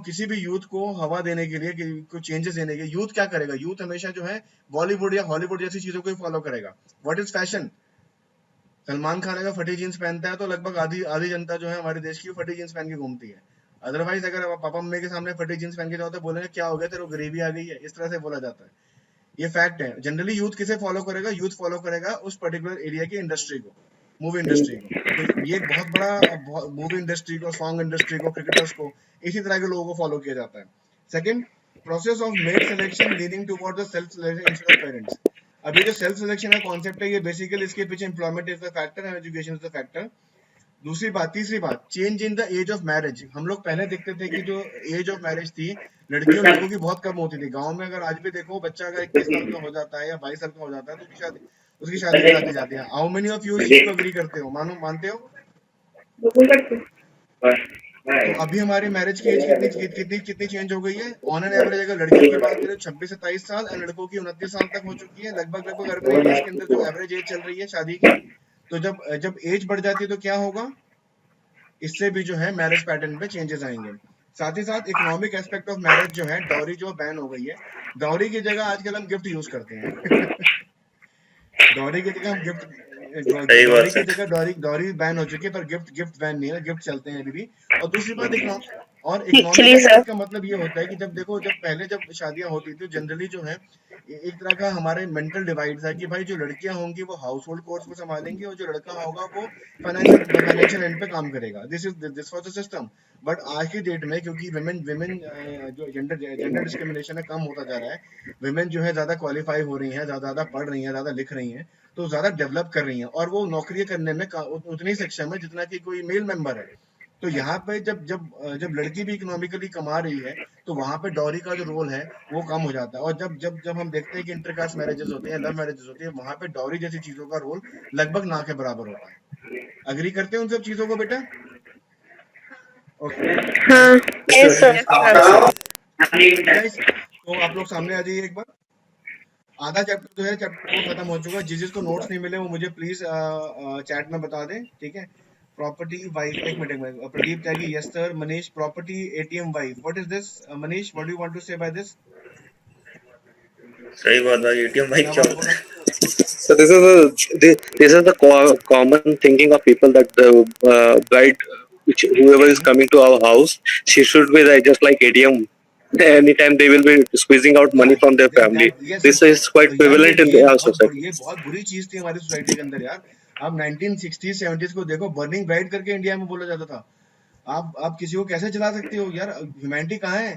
किसी भी यूथ को हवा देने के लिए, कुछ चेंजेस देने के लिए, यूथ क्या करेगा? यूथ हमेशा जो है बॉलीवुड या हॉलीवुड जैसी चीजों को ही फॉलो करेगा। What is fashion? Salman Khan अगर फटी जींस पहनता है तो लगभग आधी आधी जनता जो है हमारे देश की फटी जींस पहन के घूमती है। अदरवाइज अगर पापा मम्मी के सामने फटी जींस पहन के जाओ तो बोलेंगे क्या हो गया तेरे को, गरीबी आ गई है, इस तरह से बोला जाता है। ये फैक्ट है। जनरली यूथ किसे फॉलो करेगा? यूथ फॉलो करेगा उस पर्टिकुलर एरिया की इंडस्ट्री को, मूवी इंडस्ट्री को। तो ये एक बहुत बड़ा, मूवी इंडस्ट्री को, सॉन्ग इंडस्ट्री को, क्रिकेटर्स को, इसी तरह के लोगों को फॉलो किया जाता है। Second, process of made selection leading toward the self selection instead of parents. अभी जो सेल्फ सिलेक्शन का कॉन्सेप्ट है, ये बेसिकली इसके पीछे employment is the factor and education is the factor. दूसरी बात, तीसरी बात, change in the age of marriage. हम लोग पहले देखते थे कि जो एज ऑफ मैरिज थी लड़कियों लड़कों की बहुत कम होती थी। गांव में अगर आज भी देखो, बच्चा अगर 21 साल का हो जाता है या 22 साल का हो जाता है तो उसकी शादी करा दी जाती है। हाउ मेनी ऑफ यू इस चीज को एग्री करते हो? मानते हो? तो अभी हमारी मैरिज की एज कितनी चेंज हो गई है? ऑन एन एवरेज अगर लड़कियों की बात करें 26 से 23 साल और लड़कों की 29 साल तक हो चुकी है। लगभग अर्बन एरियाज के अंदर जो एवरेज एज चल रही है शादी की, तो जब एज बढ़ जाती है तो क्या होगा? इससे भी जो है मैरिज पैटर्न पे चेंजेस आएंगे। साथ ही साथ इकोनॉमिक एस्पेक्ट ऑफ मैरिज जो है, डॉरी जो बैन हो गई है। डॉरी की जगह आजकल हम गिफ्ट यूज करते हैं। डॉरी की जगह हम डॉरी बैन हो चुकी है, पर गिफ्ट बैन नहीं है, गिफ्ट चलते हैं अभी भी। और दूसरी बात, इकोनॉमिक का मतलब ये होता है कि जब शादियां होती थी जनरली जो है एक तरह का हमारे मेंटल डिवाइड था कि भाई जो लड़कियां होंगी वो हाउस होल्ड कोर्स को संभालेंगी और जो लड़का होगा वो फाइनेंशियल एंड पे काम करेगा। This was the system. But आज की डेट में क्योंकि विमेन जो जेंडर डिस्क्रिमिनेशन है कम होता जा रहा है, विमेन जो है ज्यादा क्वालिफाई हो रही है, ज्यादा पढ़ रही है, ज्यादा लिख रही है, तो ज्यादा डेवलप कर रही है और वो नौकरी करने में उतनी सक्षम है जितना कि कोई मेल मेंबर है। तो यहाँ पे जब लड़की भी इकोनॉमिकली कमा रही है तो वहां पे डॉरी का जो रोल है वो कम हो जाता है। और जब हम देखते हैं कि इंटरकास्ट मैरिजेस होते हैं, लव मैरिजेस होती है, वहां पे डॉरी जैसी चीजों का रोल लगभग ना के बराबर होता है। अग्री करते हैं उन सब चीजों को बेटा? ओके, हाँ Yes, sir. तो आप लोग सामने आ जाइए एक बार। आधा चैप्टर जो है चैप्टर 4 खत्म हो चुका है। जिसको नोट्स नहीं मिले वो मुझे प्लीज चैट में बता दें, ठीक है? प्रॉपर्टी वाइफ, एक minute, Pradeep Tyagi, yes sir. Manish, property ATM wife, what is this? Manish, what do you want to say by this? सही बात है, एटीएम भाई क्या होता है? So this is the common thinking of people that the bride, whoever is coming to our house, she should be just like ATM. Anytime they will be squeezing out money from their family. This is quite prevalent in our society. ये बहुत बुरी चीज थी हमारी सोसाइटी के अंदर यार। आप 1960s 70s को देखो, बर्निंग ब्राइड करके इंडिया में बोला जाता था। आप किसी को कैसे चला सकते हो यार? ह्यूमैनिटी कहाँ है?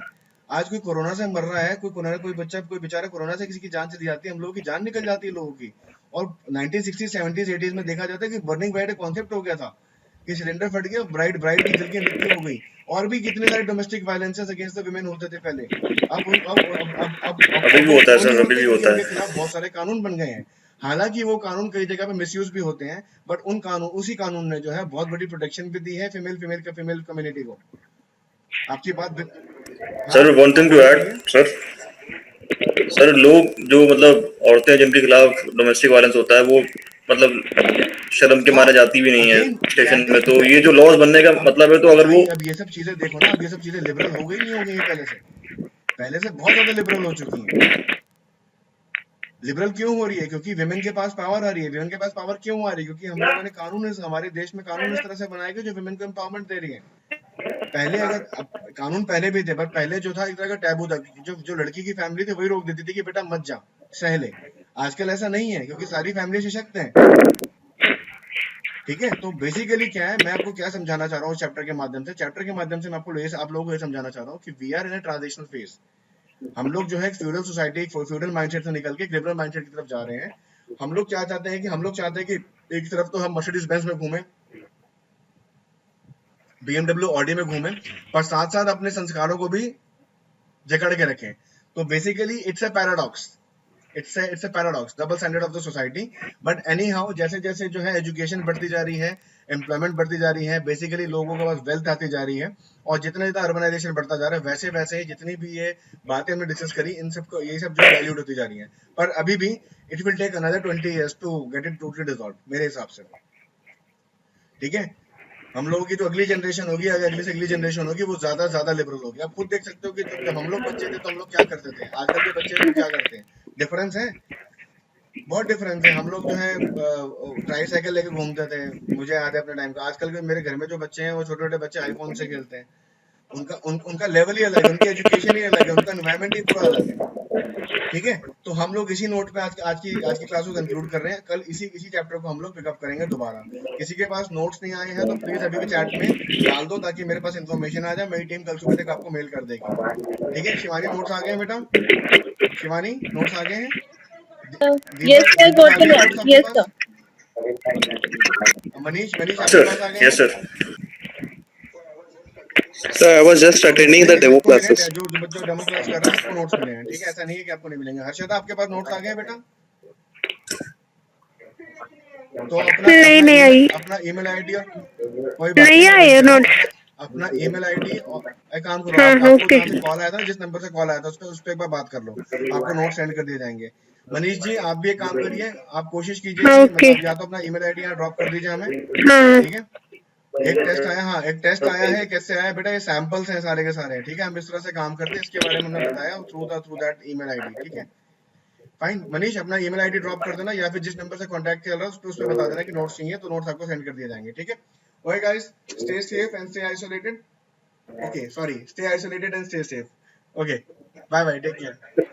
आज कोई कोरोना से मर रहा है, कोई बच्चा, कोई बेचारा कोरोना से किसी की जान चली जाती है, हम लोगों की जान निकल जाती है लोगों की। और 1960s 70s 80s में देखा जाता है कि बर्निंग ब्राइड एक कॉन्सेप्ट हो गया था कि सिलेंडर फट गया, ब्राइड की जल के मृत्यु हो गई। और भी कितने सारे domestic violences against the women होते थे पहले। अब अभी भी होता है सर, अभी भी होता है। उनके खिलाफ बहुत सारे कानून बन गए हैं। हालांकि वो कानून कई जगह पे मिसयूज भी होते हैं, बट उसी कानून ने जो है बहुत बड़ी प्रोटेक्शन भी दी है फीमेल कम्युनिटी को। आपकी बात sir, one thing to add sir, लोग जो मतलब औरतें जिनके खिलाफ डोमेस्टिक वायलेंस होता है वो मतलब शर्म के मारे जाती भी नहीं है स्टेशन में। तो ये जो लॉज बनने का मतलब है, तो अगर वो अब ये सब चीजें देखो ना, अब ये सब चीजें लिबरल हो गई नहीं हो गई है पहले से बहुत ज्यादा लिबरल हो चुकी हैं। लिबरल क्यों हो रही है? क्योंकि विमेन के पास पावर आ रही है। विमेन के पास पावर क्यों आ रही है? क्योंकि हम लोगों ने हमारे देश में कानून इस तरह से बनाए गए जो विमेन को एम्पावरमेंट दे रही है। पहले कानून पहले भी थे, पर पहले जो था एक तरह का टैबू था। जो लड़की की फैमिली थी वही रोक देती थी कि बेटा मत जा, सह ले। आजकल ऐसा नहीं है, क्योंकि सारी फैमिली सशक्त हैं। ठीक है, तो बेसिकली क्या है, मैं आपको क्या समझाना चाह रहा हूँ चैप्टर के माध्यम से मैं आपको आप लोगों को ये समझाना चाह रहा हूँ कि we are in a transitional phase. हम लोग जो है फ्यूडल सोसाइटी, फ्यूडल माइंडसेट से निकल के लिबरल माइंडसेट की तरफ जा रहे हैं। हम लोग क्या चाहते हैं कि एक तरफ तो हम मर्सिडीज बेंज में घूमें, BMW ऑडी में घूमें, पर साथ साथ अपने संस्कारों को भी जकड़ के रखें। तो basically it's a paradox, double standard of the society. But any how, जैसे जैसे जो है एजुकेशन बढ़ती जा रही है, एम्प्लॉयमेंट बढ़ती जा रही है, बेसिकली लोगों के पास वेल्थ आती जा रही है, और जितना जितना अर्बनाइजेशन बढ़ता जा रहा है, वैसे वैसे जितनी भी ये बातें हमने डिस्कस करी, इन सबको ये सब जो वैल्यूड होती जा रही है। पर अभी भी it will take another 20 years to get it totally dissolve, मेरे हिसाब से। ठीक है, हम लोगों की जो अगली जनरेशन होगी, अगली से अगली जनरेशन होगी, वो ज्यादा लिबरल होगी। आप खुद देख सकते हो कि जब हम लोग बच्चे थे तो हम लोग क्या करते थे, आजकल के बच्चे लोग क्या करते हैं, डिफरेंस है, बहुत डिफरेंस है। हम लोग जो है ट्राईसाइकिल लेके घूमते थे, मुझे याद है अपने टाइम का। आजकल के मेरे घर में जो बच्चे हैं, वो छोटे छोटे बच्चे आईफोन से खेलते हैं। उनका लेवल ही अलग है, उनकी एजुकेशन ही अलग है, उनका एनवायरमेंट ही पूरा अलग है। ठीक है, तो हम लोग इसी नोट पे आज की क्लास को कंक्लूड कर रहे हैं। कल इसी चैप्टर को हम लोग पिकअप करेंगे दोबारा। किसी के पास नोट्स नहीं आए हैं तो प्लीज अभी भी चैट में डाल दो, ताकि मेरे पास इन्फॉर्मेशन आ जाए। मेरी टीम कल सुबह तक आपको मेल कर देगी। ठीक है, शिवानी नोट्स आ गए हैं बेटा? शिवानी नोट्स आ गए हैं? Yes, sir, दीपक got आ गए the हैं note. नोट्स आपके Yes, पास? sir. मनीष आपके सर, पास आ गए यस हैं? Sir. Sir, I was just attending the demo जिसको मिले, classes. जो डेमो क्लास कर रहा है, सबको नोट्स मिले हैं। ठीक है, ऐसा नहीं है कि आपको नहीं मिलेंगे। हर्षदा, आपके पास नोट्स आ गए हैं बेटा? तो नहीं आई, अपना ईमेल आईडी, कोई बात नहीं आई है नोट। अपना ईमेल आईडी और एक काम करो, हाँ, आपको ओके। जहाँ से कॉल आया था, जिस नंबर से कॉल आया था, उस पर एक बार बात कर लो, आपको नोट सेंड कर दिए जाएंगे। मनीष जी, आप भी एक काम करिए, आप कोशिश कीजिए हाँ, कि ओके। मतलब या तो अपना ईमेल आईडी यहाँ ड्रॉप कर दीजिए हमें। हाँ, ठीक है, एक टेस्ट आया है। कैसे आया बेटा? ये सैंपल्स हैं सारे के सारे। ठीक है, हम इस तरह से काम करते हैं, इसके बारे में हमने बताया थ्रू दैट ईमेल आईडी। ठीक है, फाइन। मनीष, अपना ईमेल आईडी ड्रॉप कर देना, या फिर जिस नंबर से कांटेक्ट चल रहा है उस पर बता देना कि नोट्स चाहिए, तो नोट्स आपको सेंड कर दिए जाएंगे। ठीक है, okay guys, stay safe and stay isolated. Okay, sorry, stay isolated and stay safe. Okay, bye bye, take care.